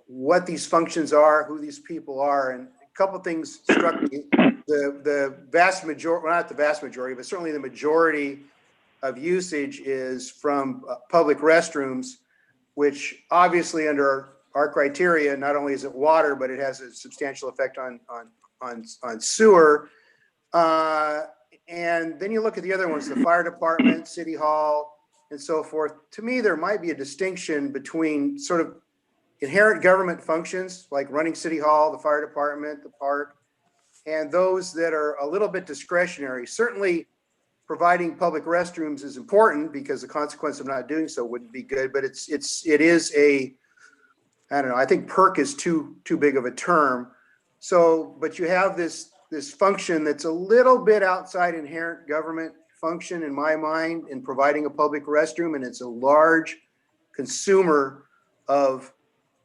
Speaker 3: what these functions are, who these people are, and a couple of things struck me. The vast majority, well, not the vast majority, but certainly the majority of usage is from public restrooms, which obviously under our criteria, not only is it water, but it has a substantial effect on sewer. And then you look at the other ones, the fire department, city hall, and so forth. To me, there might be a distinction between sort of inherent government functions like running city hall, the fire department, the park, and those that are a little bit discretionary. Certainly providing public restrooms is important because the consequence of not doing so wouldn't be good, but it is a, I don't know, I think perk is too big of a term. So, but you have this function that's a little bit outside inherent government function in my mind in providing a public restroom, and it's a large consumer of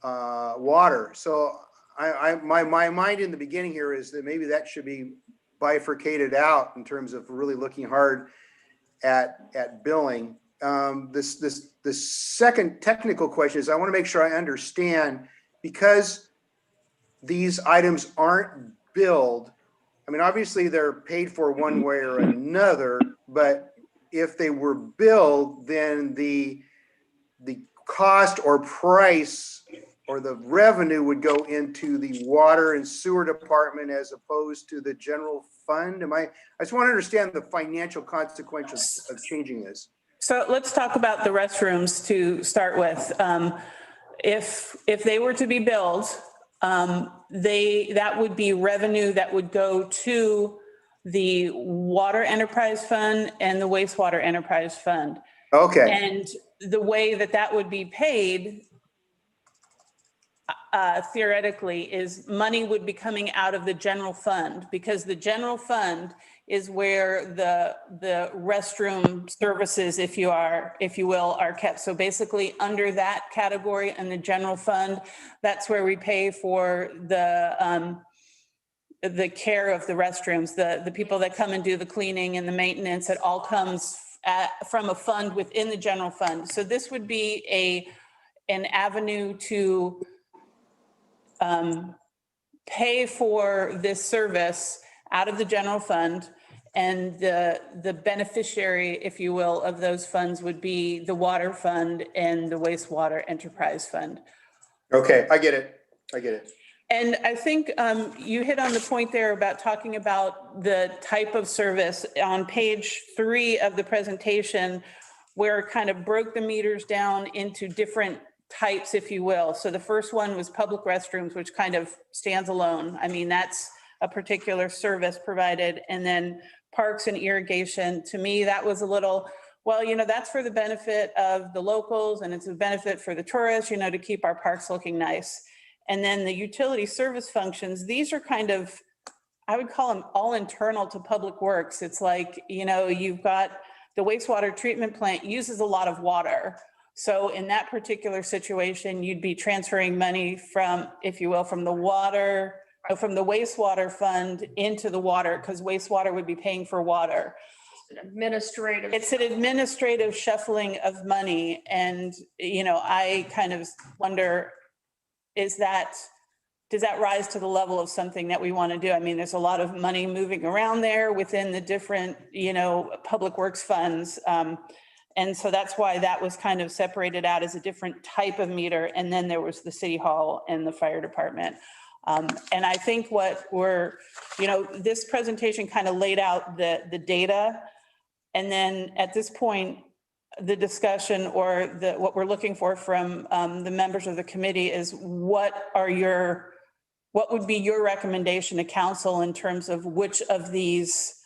Speaker 3: water. So my mind in the beginning here is that maybe that should be bifurcated out in terms of really looking hard at billing. The second technical question is I want to make sure I understand, because these items aren't billed. I mean, obviously they're paid for one way or another, but if they were billed, then the cost or price or the revenue would go into the water and sewer department as opposed to the general fund. I just want to understand the financial consequences of changing this.
Speaker 1: So let's talk about the restrooms to start with. If they were to be billed, that would be revenue that would go to the water enterprise fund and the wastewater enterprise fund.
Speaker 3: Okay.
Speaker 1: And the way that would be paid theoretically is money would be coming out of the general fund, because the general fund is where the restroom services, if you will, are kept. So basically under that category in the general fund, that's where we pay for the care of the restrooms, the people that come and do the cleaning and the maintenance. It all comes from a fund within the general fund. So this would be an avenue to pay for this service out of the general fund, and the beneficiary, if you will, of those funds would be the water fund and the wastewater enterprise fund.
Speaker 3: Okay, I get it.
Speaker 1: And I think you hit on the point there about talking about the type of service on page 3 of the presentation, where it kind of broke the meters down into different types, if you will. So the first one was public restrooms, which kind of stands alone. I mean, that's a particular service provided. And then parks and irrigation, to me, that was a little, well, that's for the benefit of the locals, and it's a benefit for the tourists, to keep our parks looking nice. And then the utility service functions, these are kind of, I would call them all internal to public works. It's like, you've got the wastewater treatment plant uses a lot of water. So in that particular situation, you'd be transferring money from, if you will, from the wastewater fund into the water, because wastewater would be paying for water. It's an administrative shuffling of money. And, I kind of wonder, does that rise to the level of something that we want to do? I mean, there's a lot of money moving around there within the different, public works funds. And so that's why that was kind of separated out as a different type of meter. And then there was the city hall and the fire department. And I think this presentation kind of laid out the data. And then at this point, the discussion or what we're looking for from the members of the committee is what would be your recommendation to council in terms of which of these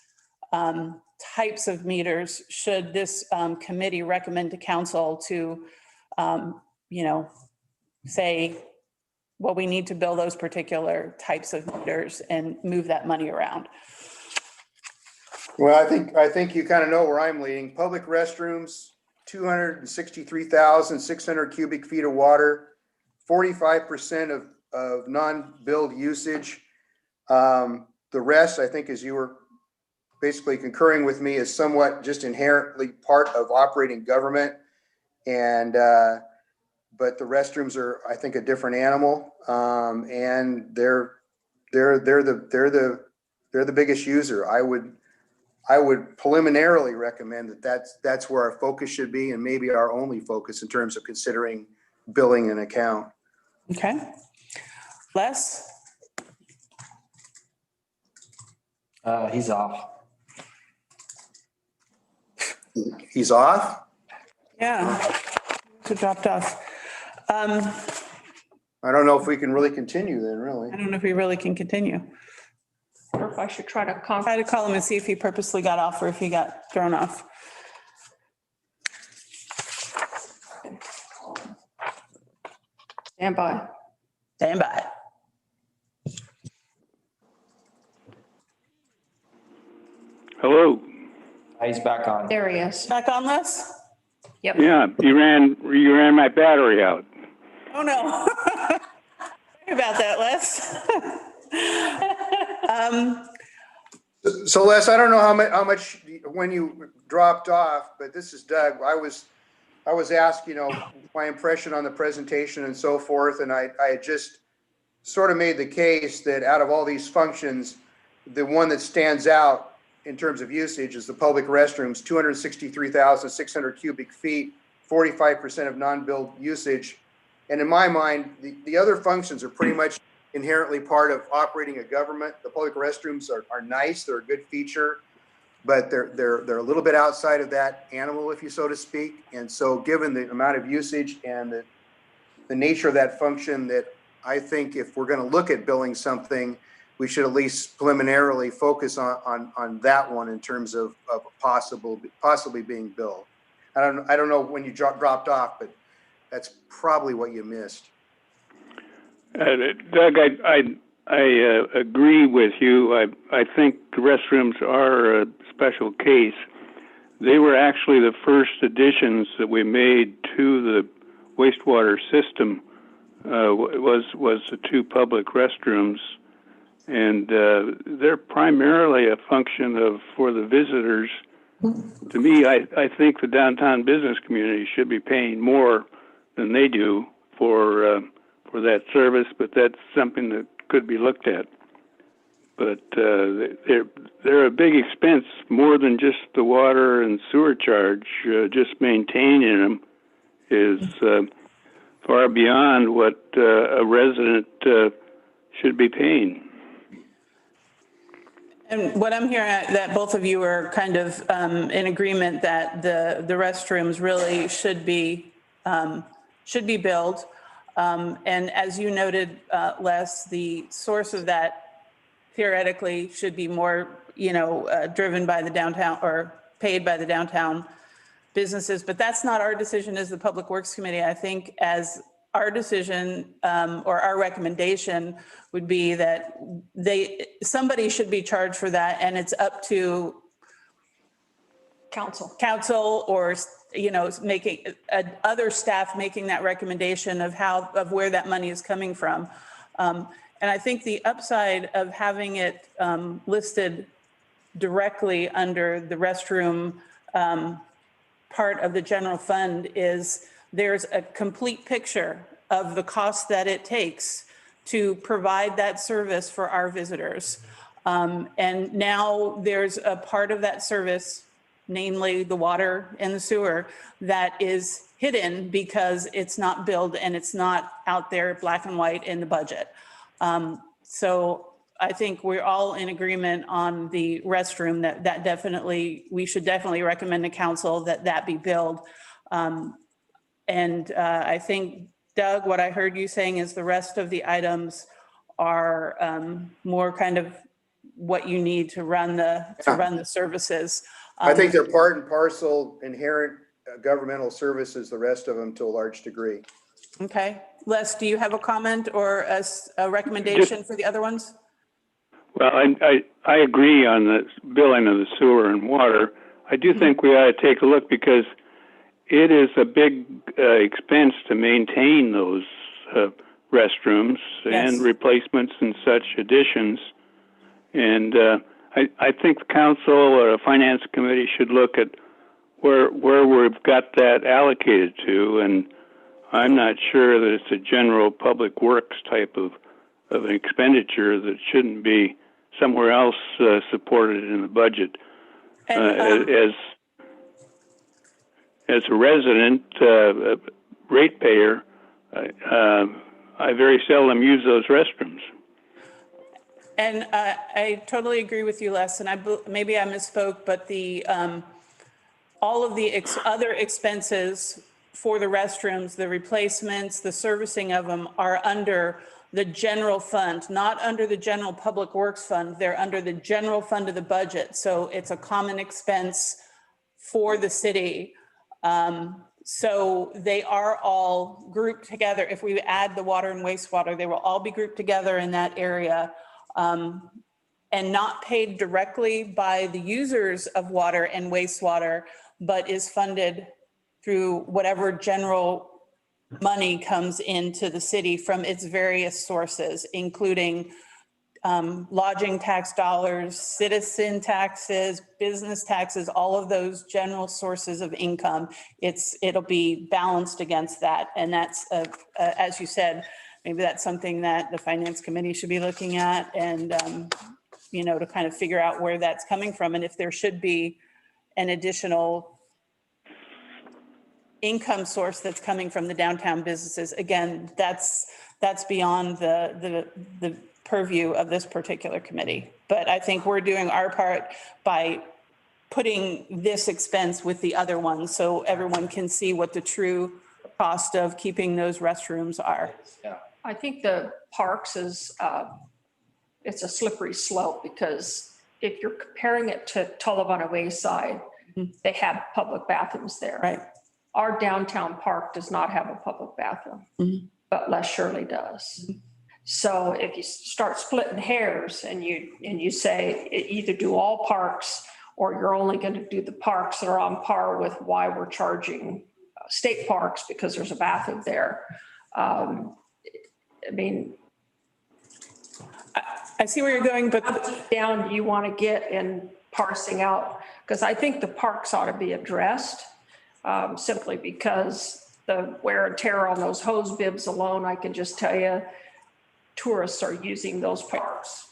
Speaker 1: types of meters should this committee recommend to council to, say, well, we need to build those particular types of meters and move that money around.
Speaker 3: Well, I think you kind of know where I'm leading. Public restrooms, 263,600 cubic feet of water, 45% of non-billed usage. The rest, I think, as you were basically concurring with me, is somewhat just inherently part of operating government. And but the restrooms are, I think, a different animal. And they're the biggest user. I would preliminarily recommend that's where our focus should be, and maybe our only focus in terms of considering billing an account.
Speaker 1: Okay. Les?
Speaker 5: He's off.
Speaker 3: He's off?
Speaker 1: Yeah, so dropped off.
Speaker 3: I don't know if we can really continue then, really.
Speaker 1: I don't know if we really can continue.
Speaker 4: Or if I should try to
Speaker 1: Try to call him and see if he purposely got off or if he got thrown off.
Speaker 4: stand by.
Speaker 1: Stand by.
Speaker 2: Hello.
Speaker 5: He's back on.
Speaker 4: There he is.
Speaker 1: Back on, Les?
Speaker 4: Yep.
Speaker 2: Yeah, you ran my battery out.
Speaker 1: Oh, no. Sorry about that, Les.
Speaker 3: So Les, I don't know how much, when you dropped off, but this is Doug. I was asked, my impression on the presentation and so forth, and I had just sort of made the case that out of all these functions, the one that stands out in terms of usage is the public restrooms, 263,600 cubic feet, 45% of non-billed usage. And in my mind, the other functions are pretty much inherently part of operating a government. The public restrooms are nice, they're a good feature, but they're a little bit outside of that animal, if you so to speak. And so given the amount of usage and the nature of that function, that I think if we're gonna look at billing something, we should at least preliminarily focus on that one in terms of possibly being billed. I don't know when you dropped off, but that's probably what you missed.
Speaker 2: Doug, I agree with you. I think the restrooms are a special case. They were actually the first additions that we made to the wastewater system. Was the two public restrooms, and they're primarily a function for the visitors. To me, I think the downtown business community should be paying more than they do for that service, but that's something that could be looked at. But they're a big expense, more than just the water and sewer charge. Just maintaining them is far beyond what a resident should be paying.
Speaker 1: And what I'm hearing, that both of you are kind of in agreement that the restrooms really should be billed. And as you noted, Les, the source of that theoretically should be more, driven by the downtown or paid by the downtown businesses. But that's not our decision as the Public Works Committee. I think as our decision or our recommendation would be that somebody should be charged for that, and it's up to council or making other staff making that recommendation of where that money is coming from. And I think the upside of having it listed directly under the restroom part of the general fund is there's a complete picture of the cost that it takes to provide that service for our visitors. And now there's a part of that service, namely the water and the sewer, that is hidden because it's not billed and it's not out there black and white in the budget. So I think we're all in agreement on the restroom that definitely, we should definitely recommend to council that be billed. And I think, Doug, what I heard you saying is the rest of the items are more kind of what you need to run the services.
Speaker 3: I think they're part and parcel inherent governmental services, the rest of them to a large degree.
Speaker 1: Okay. Les, do you have a comment or a recommendation for the other ones?
Speaker 2: Well, I agree on the billing of the sewer and water. I do think we ought to take a look because it is a big expense to maintain those restrooms and replacements and such additions. And I think the council or a finance committee should look at where we've got that allocated to. And I'm not sure that it's a general public works type of an expenditure that shouldn't be somewhere else supported in the budget. As a resident ratepayer, I very seldom use those restrooms.
Speaker 1: And I totally agree with you, Les, and maybe I misspoke, but all of the other expenses for the restrooms, the replacements, the servicing of them are under the general fund, not under the general public works fund. They're under the general fund of the budget. So it's a common expense for the city. So they are all grouped together. If we add the water and wastewater, they will all be grouped together in that area, and not paid directly by the users of water and wastewater, but is funded through whatever general money comes into the city from its various sources, including lodging tax dollars, citizen taxes, business taxes, all of those general sources of income. It'll be balanced against that. And that's, as you said, maybe that's something that the finance committee should be looking at, and, to kind of figure out where that's coming from. And if there should be an additional income source that's coming from the downtown businesses, again, that's beyond the purview of this particular committee. But I think we're doing our part by putting this expense with the other ones so everyone can see what the true cost of keeping those restrooms are.
Speaker 5: Yeah.
Speaker 4: I think the parks is, it's a slippery slope, because if you're comparing it to Tullivana Wayside, they have public bathrooms there.
Speaker 1: Right.
Speaker 4: Our downtown park does not have a public bathroom, but Les Shirley does. So if you start splitting hairs and you say either do all parks, or you're only going to do the parks that are on par with why we're charging state parks because there's a bathroom there.
Speaker 1: I see where you're going, but
Speaker 4: how deep down you want to get in parsing out, because I think the parks ought to be addressed, simply because the wear and tear on those hose bibs alone, I can just tell you, tourists are using those parks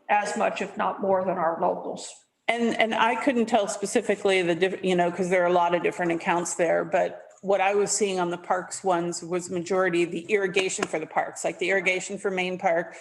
Speaker 4: as much, if not more, than our locals.
Speaker 1: And I couldn't tell specifically because there are a lot of different accounts there, but what I was seeing on the parks ones was majority the irrigation for the parks, like the irrigation for Main Park,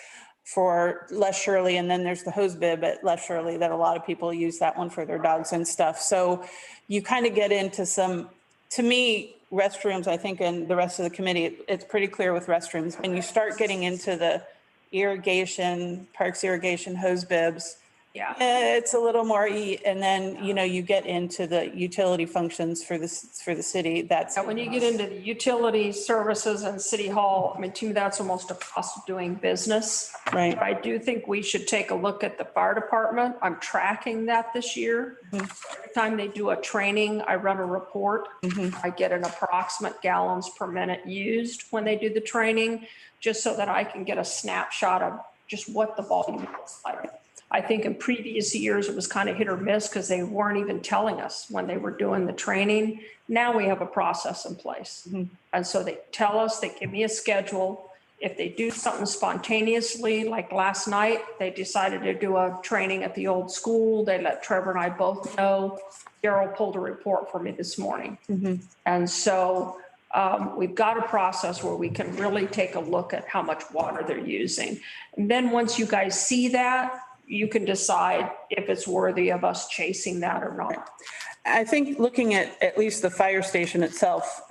Speaker 1: for Les Shirley, and then there's the hose bib at Les Shirley that a lot of people use that one for their dogs and stuff. So you kind of get into some, to me, restrooms, I think, and the rest of the committee, it's pretty clear with restrooms. When you start getting into the irrigation, parks irrigation, hose bibs,
Speaker 4: Yeah.
Speaker 1: it's a little more, and then, you get into the utility functions for the city. That's
Speaker 4: When you get into the utility services and city hall, to me, that's almost a cost of doing business.
Speaker 1: right.
Speaker 4: But I do think we should take a look at the fire department. I'm tracking that this year. Every time they do a training, I run a report. I get an approximate gallons per minute used when they do the training, just so that I can get a snapshot of just what the volume looks like. I think in previous years, it was kind of hit or miss because they weren't even telling us when they were doing the training. Now we have a process in place. And so they tell us, they give me a schedule. If they do something spontaneously, like last night, they decided to do a training at the old school. They let Trevor and I both know. Daryl pulled a report for me this morning. And so we've got a process where we can really take a look at how much water they're using. And then once you guys see that, you can decide if it's worthy of us chasing that or not.
Speaker 1: I think looking at least the fire station itself,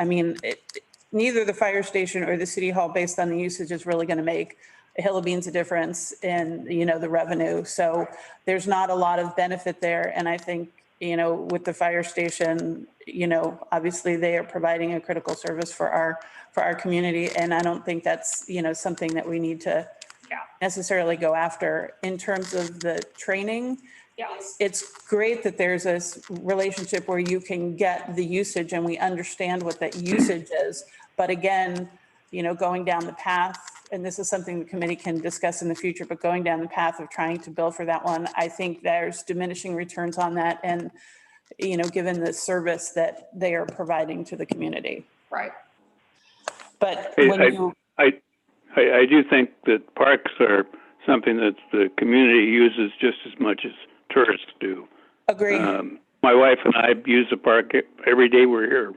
Speaker 1: neither the fire station or the city hall, based on the usage, is really going to make a hill of beans a difference in, the revenue. So there's not a lot of benefit there. And I think, with the fire station, obviously they are providing a critical service for our community. And I don't think that's, something that we need to necessarily go after. In terms of the training, it's great that there's a relationship where you can get the usage and we understand what that usage is. But again, going down the path, and this is something the committee can discuss in the future, but going down the path of trying to bill for that one, I think there's diminishing returns on that. And, given the service that they are providing to the community.
Speaker 4: Right.
Speaker 1: But
Speaker 2: I do think that parks are something that the community uses just as much as tourists do.
Speaker 1: Agree.
Speaker 2: My wife and I use the park every day we're here.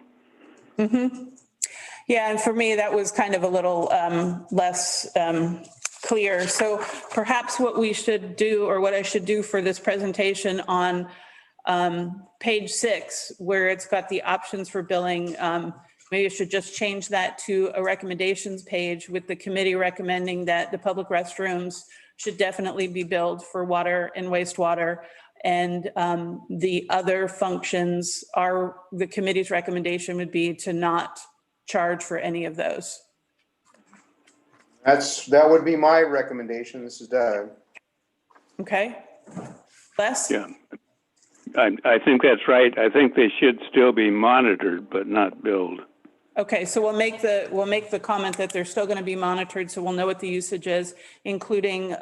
Speaker 1: Yeah, and for me, that was kind of a little less clear. So perhaps what we should do, or what I should do for this presentation on page 6, where it's got the options for billing, Maybe I should just change that to a recommendations page with the committee recommending that the public restrooms should definitely be billed for water and wastewater. And the other functions are, the committee's recommendation would be to not charge for any of those.
Speaker 3: That would be my recommendation. This is Doug.
Speaker 1: Okay? Les?
Speaker 2: Yeah. I think that's right. I think they should still be monitored, but not billed.
Speaker 1: Okay, so we'll make the comment that they're still going to be monitored, so we'll know what the usage is, including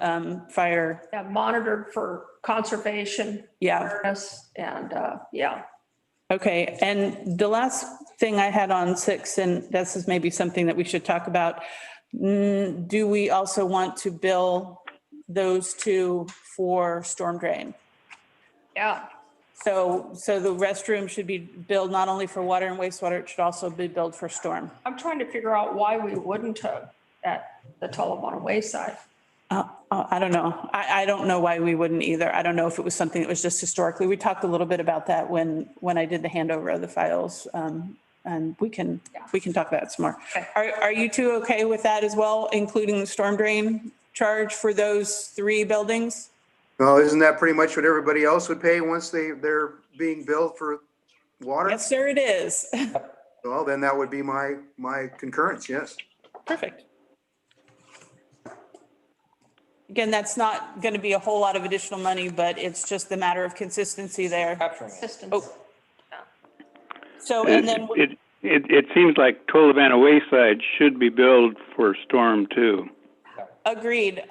Speaker 1: fire.
Speaker 4: Yeah, monitored for conservation.
Speaker 1: Yeah.
Speaker 4: Awareness and, yeah.
Speaker 1: Okay, and the last thing I had on 6, and this is maybe something that we should talk about. Do we also want to bill those two for storm drain?
Speaker 4: Yeah.
Speaker 1: So the restroom should be billed not only for water and wastewater, it should also be billed for storm.
Speaker 4: I'm trying to figure out why we wouldn't have at the Tullabonna Wayside.
Speaker 1: I don't know. I don't know why we wouldn't either. I don't know if it was something that was just historically. We talked a little bit about that when I did the handover of the files. And we can talk about it some more.
Speaker 4: Okay.
Speaker 1: Are you two okay with that as well, including the storm drain charge for those 3 buildings?
Speaker 3: Well, isn't that pretty much what everybody else would pay once they're being billed for water?
Speaker 1: Yes, sir, it is.
Speaker 3: Well, then that would be my concurrence, yes.
Speaker 1: Perfect. Again, that's not going to be a whole lot of additional money, but it's just a matter of consistency there.
Speaker 5: Capturing it.
Speaker 4: Assistance.
Speaker 1: Oh. So, and then,
Speaker 2: It seems like Tullabonna Wayside should be billed for storm too.
Speaker 1: agreed.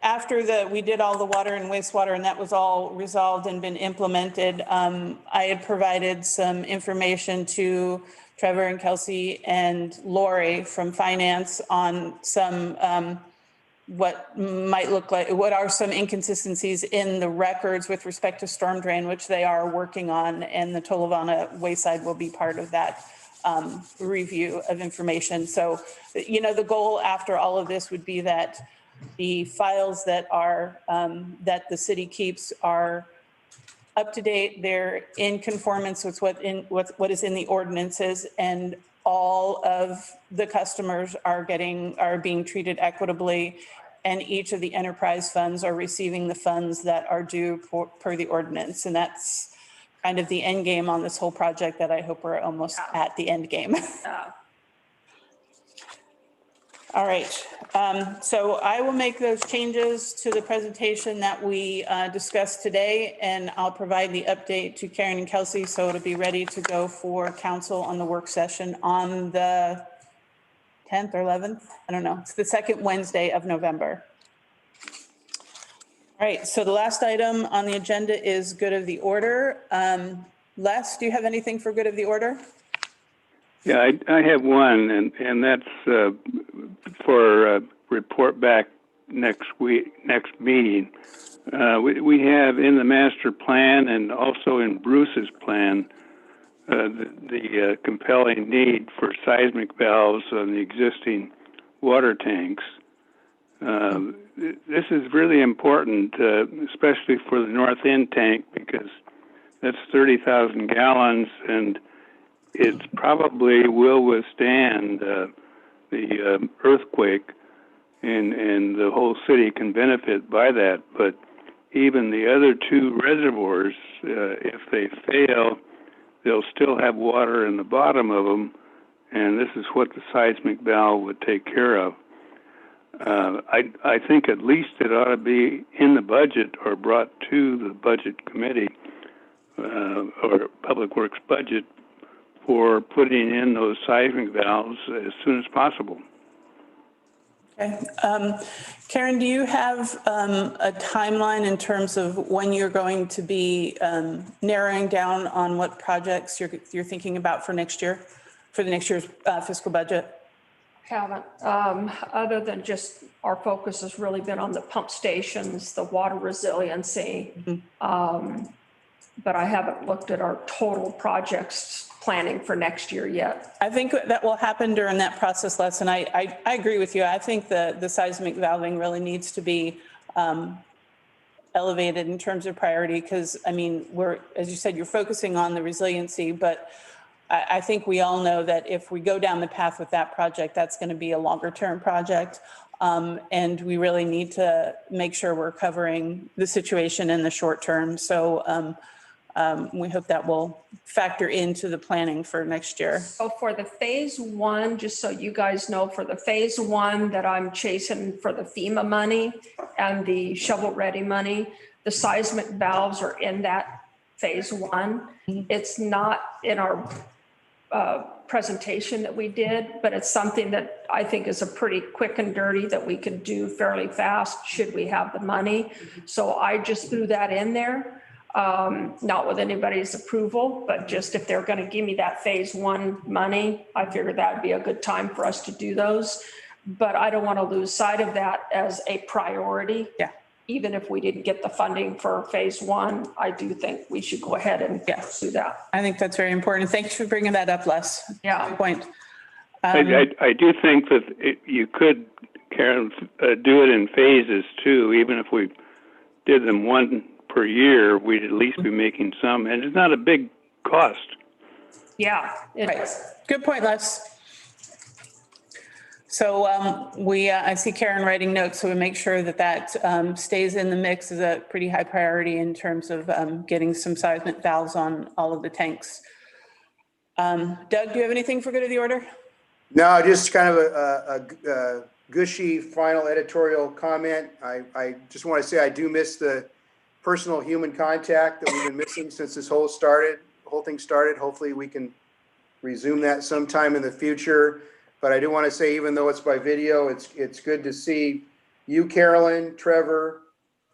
Speaker 1: After we did all the water and wastewater and that was all resolved and been implemented, I had provided some information to Trevor and Kelsey and Lori from finance on some, what might look like, what are some inconsistencies in the records with respect to storm drain, which they are working on, and the Tullabonna Wayside will be part of that review of information. So, the goal after all of this would be that the files that are, that the city keeps are up to date, they're in conformance with what is in the ordinances, and all of the customers are being treated equitably, and each of the enterprise funds are receiving the funds that are due per the ordinance. And that's kind of the end game on this whole project that I hope we're almost at the end game. All right, so I will make those changes to the presentation that we discussed today, and I'll provide the update to Karen and Kelsey, so it'll be ready to go for council on the work session on the 10th or 11th. I don't know. It's the second Wednesday of November. All right, so the last item on the agenda is good of the order. Les, do you have anything for good of the order?
Speaker 2: Yeah, I have one, and that's for report back next meeting. We have in the master plan and also in Bruce's plan the compelling need for seismic valves on the existing water tanks. This is really important, especially for the north end tank, because that's 30,000 gallons, and it probably will withstand the earthquake, and the whole city can benefit by that. But even the other 2 reservoirs, if they fail, they'll still have water in the bottom of them, and this is what the seismic valve would take care of. I think at least it ought to be in the budget or brought to the budget committee or Public Works budget for putting in those seismic valves as soon as possible.
Speaker 1: Okay. Karen, do you have a timeline in terms of when you're going to be narrowing down on what projects you're thinking about for next year, for the next year's fiscal budget?
Speaker 4: Haven't, other than just our focus has really been on the pump stations, the water resiliency. But I haven't looked at our total projects planning for next year yet.
Speaker 1: I think that will happen during that process, Les, and I agree with you. I think the seismic valving really needs to be elevated in terms of priority, because, I mean, as you said, you're focusing on the resiliency, but I think we all know that if we go down the path with that project, that's going to be a longer term project. And we really need to make sure we're covering the situation in the short term. So we hope that will factor into the planning for next year.
Speaker 4: So for the phase one, just so you guys know, for the phase one that I'm chasing for the FEMA money and the shovel ready money, the seismic valves are in that phase one. It's not in our presentation that we did, but it's something that I think is a pretty quick and dirty that we could do fairly fast should we have the money. So I just threw that in there, not with anybody's approval, but just if they're going to give me that phase one money, I figured that'd be a good time for us to do those. But I don't want to lose sight of that as a priority.
Speaker 1: Yeah.
Speaker 4: Even if we didn't get the funding for phase one, I do think we should go ahead and pursue that.
Speaker 1: I think that's very important. Thanks for bringing that up, Les.
Speaker 4: Yeah.
Speaker 1: Good point.
Speaker 2: I do think that you could, Karen, do it in phases too. Even if we did them one per year, we'd at least be making some, and it's not a big cost.
Speaker 4: Yeah. it
Speaker 1: Right.
Speaker 4: is.
Speaker 1: Good point, Les. So I see Karen writing notes, so we make sure that that stays in the mix is a pretty high priority in terms of getting some seismic valves on all of the tanks. Doug, do you have anything for good of the order?
Speaker 3: No, just kind of a gushy final editorial comment. I just want to say I do miss the personal human contact that we've been missing since this whole thing started. Hopefully we can resume that sometime in the future. But I do want to say, even though it's by video, it's good to see you, Carolyn, Trevor,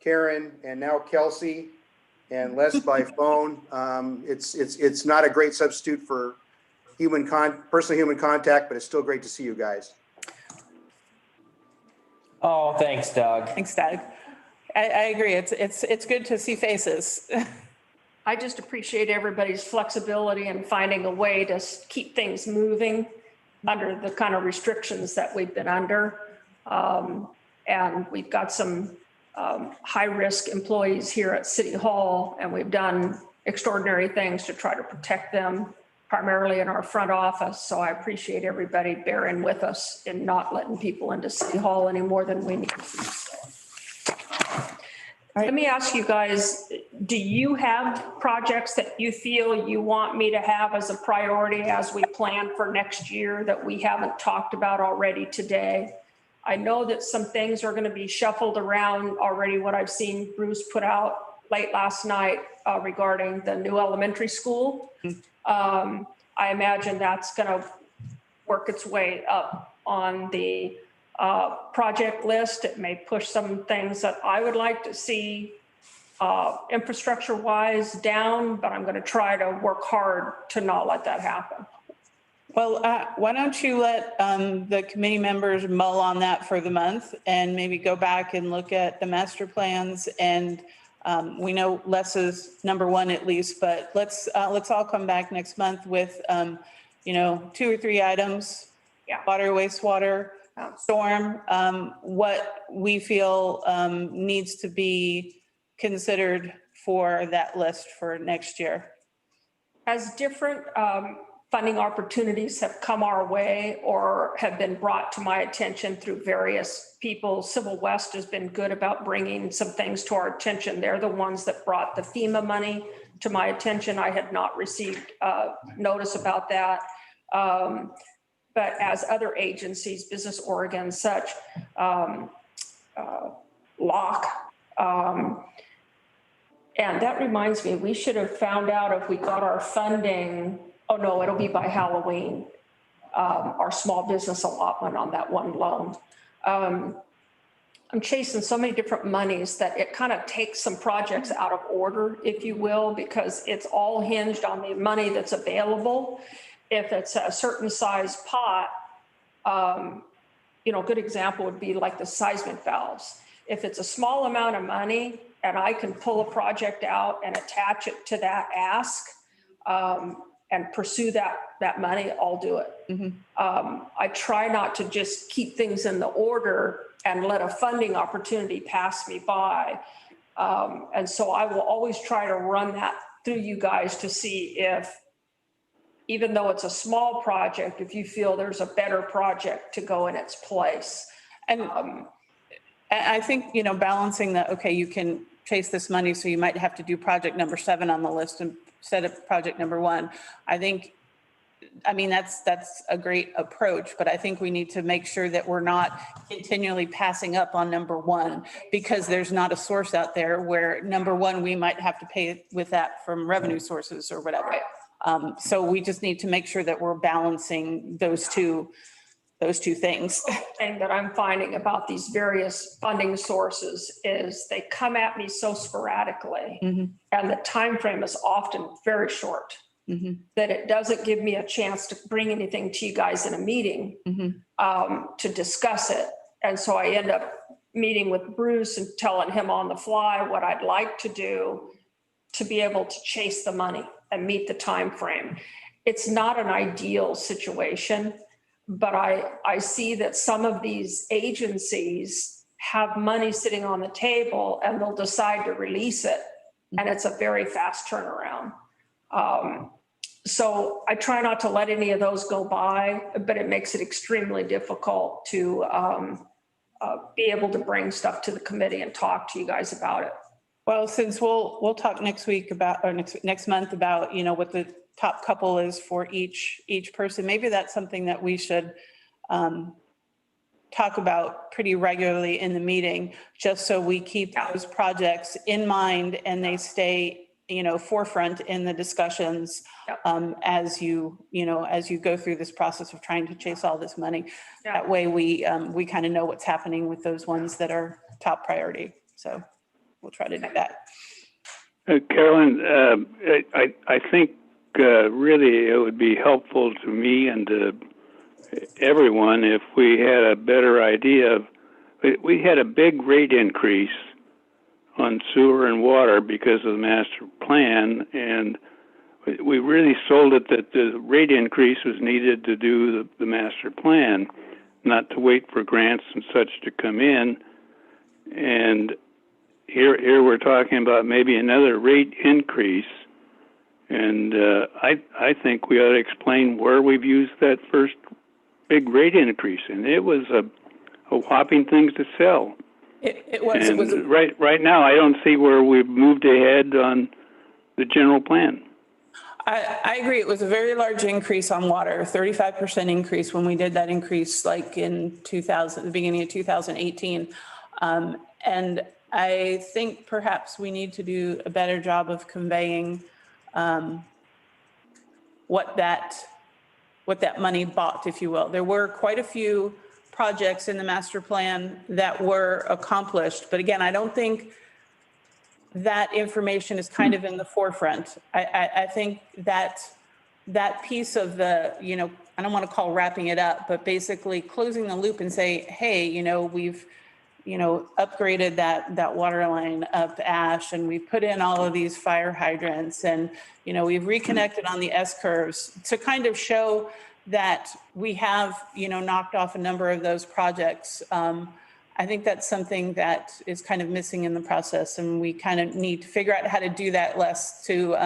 Speaker 3: Karen, and now Kelsey, and Les by phone. It's not a great substitute for personal human contact, but it's still great to see you guys.
Speaker 5: Oh, thanks, Doug.
Speaker 1: Thanks, Doug. I agree. It's good to see faces.
Speaker 4: I just appreciate everybody's flexibility and finding a way to keep things moving under the kind of restrictions that we've been under. And we've got some high-risk employees here at City Hall, and we've done extraordinary things to try to protect them, primarily in our front office. So I appreciate everybody bearing with us in not letting people into City Hall any more than we need to. Let me ask you guys, do you have projects that you feel you want me to have as a priority as we plan for next year that we haven't talked about already today? I know that some things are going to be shuffled around already, what I've seen Bruce put out late last night regarding the new elementary school. I imagine that's going to work its way up on the project list. It may push some things that I would like to see infrastructure wise down, but I'm going to try to work hard to not let that happen.
Speaker 1: Well, why don't you let the committee members mull on that for the month and maybe go back and look at the master plans. And we know Les's number one at least, but let's all come back next month with 2 or 3 items.
Speaker 4: Yeah.
Speaker 1: Water, wastewater, storm, what we feel needs to be considered for that list for next year.
Speaker 4: As different funding opportunities have come our way or have been brought to my attention through various people, Civil West has been good about bringing some things to our attention. They're the ones that brought the FEMA money to my attention. I had not received notice about that. But as other agencies, Business Oregon, such, LOC. And that reminds me, we should have found out if we got our funding, oh no, it'll be by Halloween, our small business allotment on that one loan. I'm chasing so many different monies that it kind of takes some projects out of order, if you will, because it's all hinged on the money that's available. If it's a certain size pot, a good example would be like the seismic valves. If it's a small amount of money and I can pull a project out and attach it to that ask and pursue that money, I'll do it. Mm-hmm. I try not to just keep things in the order and let a funding opportunity pass me by. And so I will always try to run that through you guys to see if even though it's a small project, if you feel there's a better project to go in its place.
Speaker 1: And I think, you know, balancing that, okay, you can chase this money, so you might have to do project number 7 on the list instead of project number 1. I think, I mean, that's a great approach, but I think we need to make sure that we're not continually passing up on number 1, because there's not a source out there where number 1, we might have to pay with that from revenue sources or whatever. So we just need to make sure that we're balancing those two things.
Speaker 4: Thing that I'm finding about these various funding sources is they come at me so sporadically, and the time frame is often very short, that it doesn't give me a chance to bring anything to you guys in a meeting to discuss it. And so I end up meeting with Bruce and telling him on the fly what I'd like to do to be able to chase the money and meet the time frame. It's not an ideal situation, but I see that some of these agencies have money sitting on the table and they'll decide to release it. And it's a very fast turnaround. So I try not to let any of those go by, but it makes it extremely difficult to be able to bring stuff to the committee and talk to you guys about it.
Speaker 1: Well, since we'll talk next week about, or next month about, you know, what the top couple is for each person, maybe that's something that we should talk about pretty regularly in the meeting, just so we keep those projects in mind and they stay, you know, forefront in the discussions as you go through this process of trying to chase all this money. That way we kind of know what's happening with those ones that are top priority. So we'll try to do that.
Speaker 2: Carolyn, I think really it would be helpful to me and to everyone if we had a better idea of, we had a big rate increase on sewer and water because of the master plan, and we really sold it that the rate increase was needed to do the master plan, not to wait for grants and such to come in. And here we're talking about maybe another rate increase. And I think we ought to explain where we've used that first big rate increase. And it was a whopping thing to sell.
Speaker 1: It was.
Speaker 2: Right now, I don't see where we've moved ahead on the general plan.
Speaker 1: I agree. It was a very large increase on water, 35% increase when we did that increase like in the beginning of 2018. And I think perhaps we need to do a better job of conveying what that money bought, if you will. There were quite a few projects in the master plan that were accomplished. But again, I don't think that information is kind of in the forefront. I think that piece of the, you know, I don't want to call wrapping it up, but basically closing the loop and say, hey, you know, we've, you know, upgraded that water line up Ash, and we put in all of these fire hydrants, and, you know, we've reconnected on the S curves to kind of show that we have, you know, knocked off a number of those projects. I think that's something that is kind of missing in the process, and we kind of need to figure out how to do that less to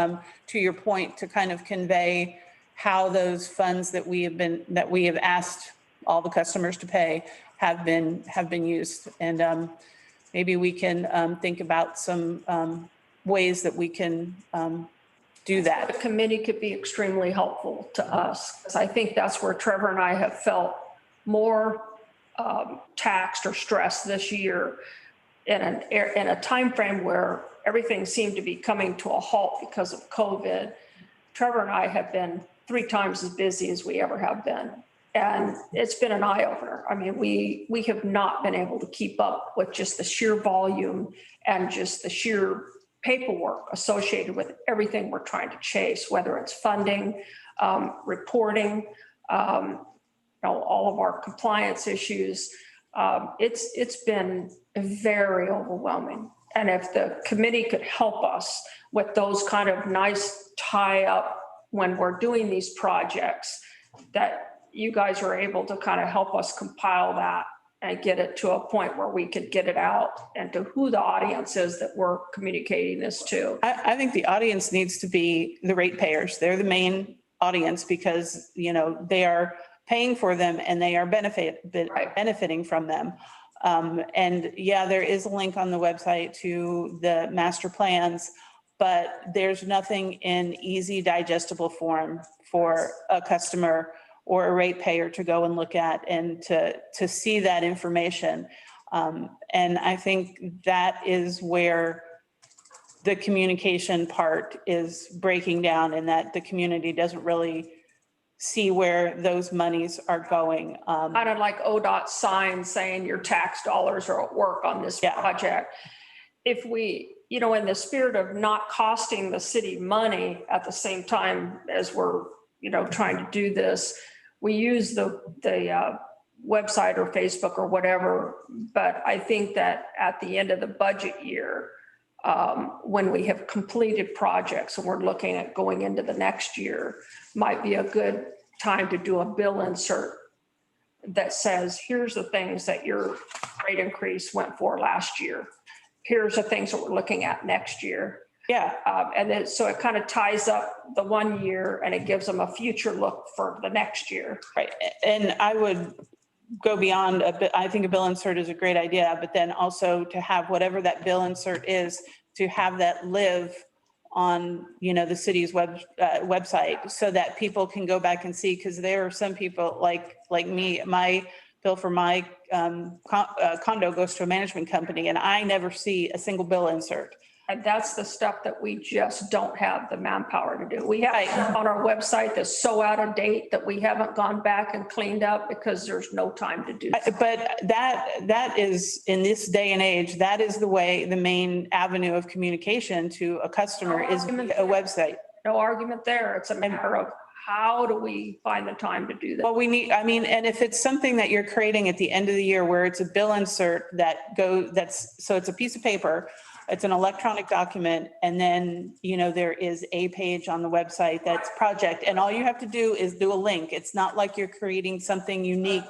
Speaker 1: your point, to kind of convey how those funds that we have asked all the customers to pay have been used. And maybe we can think about some ways that we can do that.
Speaker 4: The committee could be extremely helpful to us, because I think that's where Trevor and I have felt more taxed or stressed this year in a time frame where everything seemed to be coming to a halt because of COVID. Trevor and I have been 3 times as busy as we ever have been. And it's been an eye opener. I mean, we have not been able to keep up with just the sheer volume and just the sheer paperwork associated with everything we're trying to chase, whether it's funding, reporting, all of our compliance issues. It's been very overwhelming. And if the committee could help us with those kind of nice tie up when we're doing these projects, that you guys are able to kind of help us compile that and get it to a point where we could get it out and to who the audience is that we're communicating this to.
Speaker 1: I think the audience needs to be the ratepayers. They're the main audience because, you know, they are paying for them and they are benefiting from them. And yeah, there is a link on the website to the master plans, but there's nothing in easy digestible form for a customer or a ratepayer to go and look at and to see that information. And I think that is where the communication part is breaking down, and that the community doesn't really see where those monies are going.
Speaker 4: Kind of like ODOT signs saying your tax dollars are at work on this
Speaker 1: Yeah.
Speaker 4: project. If we, you know, in the spirit of not costing the city money at the same time as we're, you know, trying to do this, we use the website or Facebook or whatever. But I think that at the end of the budget year, when we have completed projects and we're looking at going into the next year, might be a good time to do a bill insert that says, here's the things that your rate increase went for last year. Here's the things that we're looking at next year.
Speaker 1: Yeah,
Speaker 4: And then, so it kind of ties up the 1 year and it gives them a future look for the next year.
Speaker 1: right. And I would go beyond a bit. I think a bill insert is a great idea, but then also to have whatever that bill insert is, to have that live on, you know, the city's website so that people can go back and see, because there are some people like me, my bill for my condo goes to a management company and I never see a single bill insert.
Speaker 4: And that's the stuff that we just don't have the manpower to do. We have on our website that's so out of date that we haven't gone back and cleaned up because there's no time to do that.
Speaker 1: But that is, in this day and age, that is the way, the main avenue of communication to a customer is a website.
Speaker 4: No argument there. It's a matter of how do we find the time to do that?
Speaker 1: Well, we need, I mean, and if it's something that you're creating at the end of the year where it's a bill insert so it's a piece of paper, it's an electronic document, and then, you know, there is a page on the website that's project, and all you have to do is do a link. It's not like you're creating something unique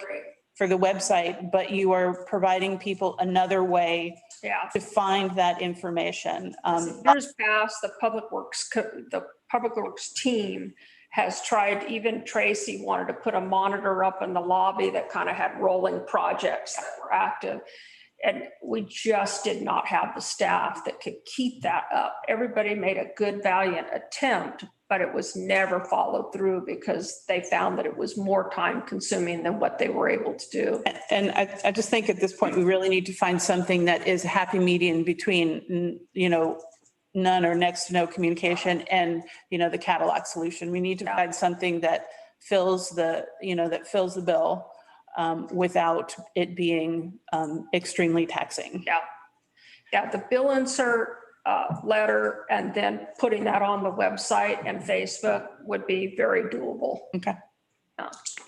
Speaker 1: for the website, but you are providing people another way
Speaker 4: Yeah.
Speaker 1: to find that information.
Speaker 4: Years past, the Public Works team has tried, even Tracy wanted to put a monitor up in the lobby that kind of had rolling projects that were active. And we just did not have the staff that could keep that up. Everybody made a good, valiant attempt, but it was never followed through because they found that it was more time consuming than what they were able to do.
Speaker 1: And I just think at this point, we really need to find something that is a happy median between, you know, none or next to no communication and, you know, the Cadillac solution. We need to find something that fills the bill without it being extremely taxing.
Speaker 4: Yeah, the bill insert letter and then putting that on the website and Facebook would be very doable.
Speaker 1: Okay.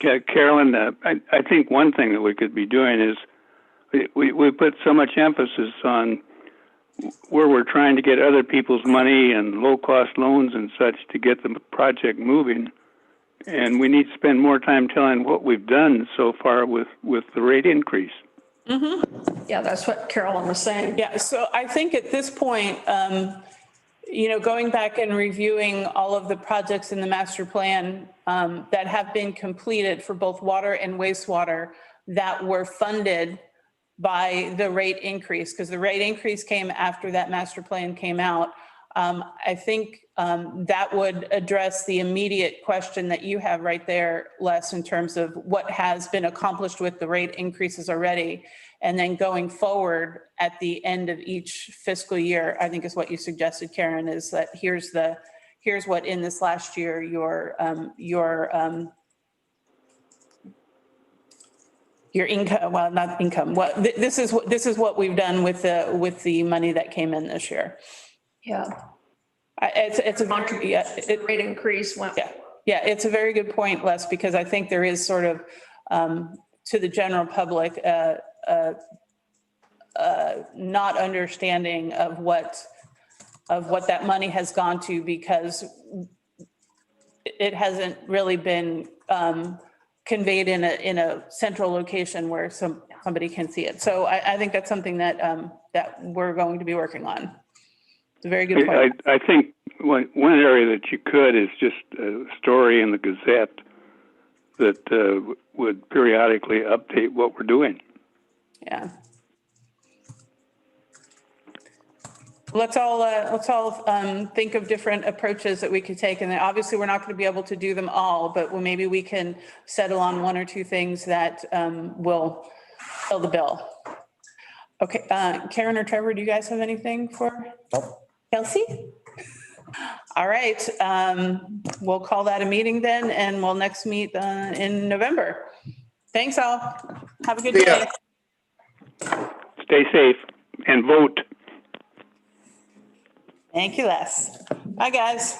Speaker 2: Yeah, Carolyn, I think one thing that we could be doing is we put so much emphasis on where we're trying to get other people's money and low-cost loans and such to get the project moving. And we need to spend more time telling what we've done so far with the rate increase.
Speaker 1: Mm-hmm.
Speaker 4: Yeah, that's what Carolyn was saying.
Speaker 1: Yeah, so I think at this point, you know, going back and reviewing all of the projects in the master plan that have been completed for both water and wastewater that were funded by the rate increase, because the rate increase came after that master plan came out. I think that would address the immediate question that you have right there, Les, in terms of what has been accomplished with the rate increases already. And then going forward at the end of each fiscal year, I think is what you suggested, Karen, is that here's what in this last year your income, well, not income. This is what we've done with the money that came in this year.
Speaker 4: Yeah.
Speaker 1: It's a
Speaker 4: Rate increase went.
Speaker 1: Yeah, it's a very good point, Les, because I think there is sort of to the general public not understanding of what that money has gone to, because it hasn't really been conveyed in a central location where somebody can see it. So I think that's something that we're going to be working on. It's a very good point.
Speaker 2: I one area that you could is just a story in the Gazette that would periodically update what we're doing.
Speaker 1: Yeah. Let's all think of different approaches that we could take. And then obviously, we're not going to be able to do them all, but maybe we can settle on one or two things that will fill the bill. Okay, Karen or Trevor, do you guys have anything for Kelsey? All right, we'll call that a meeting then, and we'll next meet in November. Thanks all. Have a good
Speaker 3: See ya.
Speaker 1: day.
Speaker 2: Stay safe and vote.
Speaker 1: Thank you, Les. Bye, guys.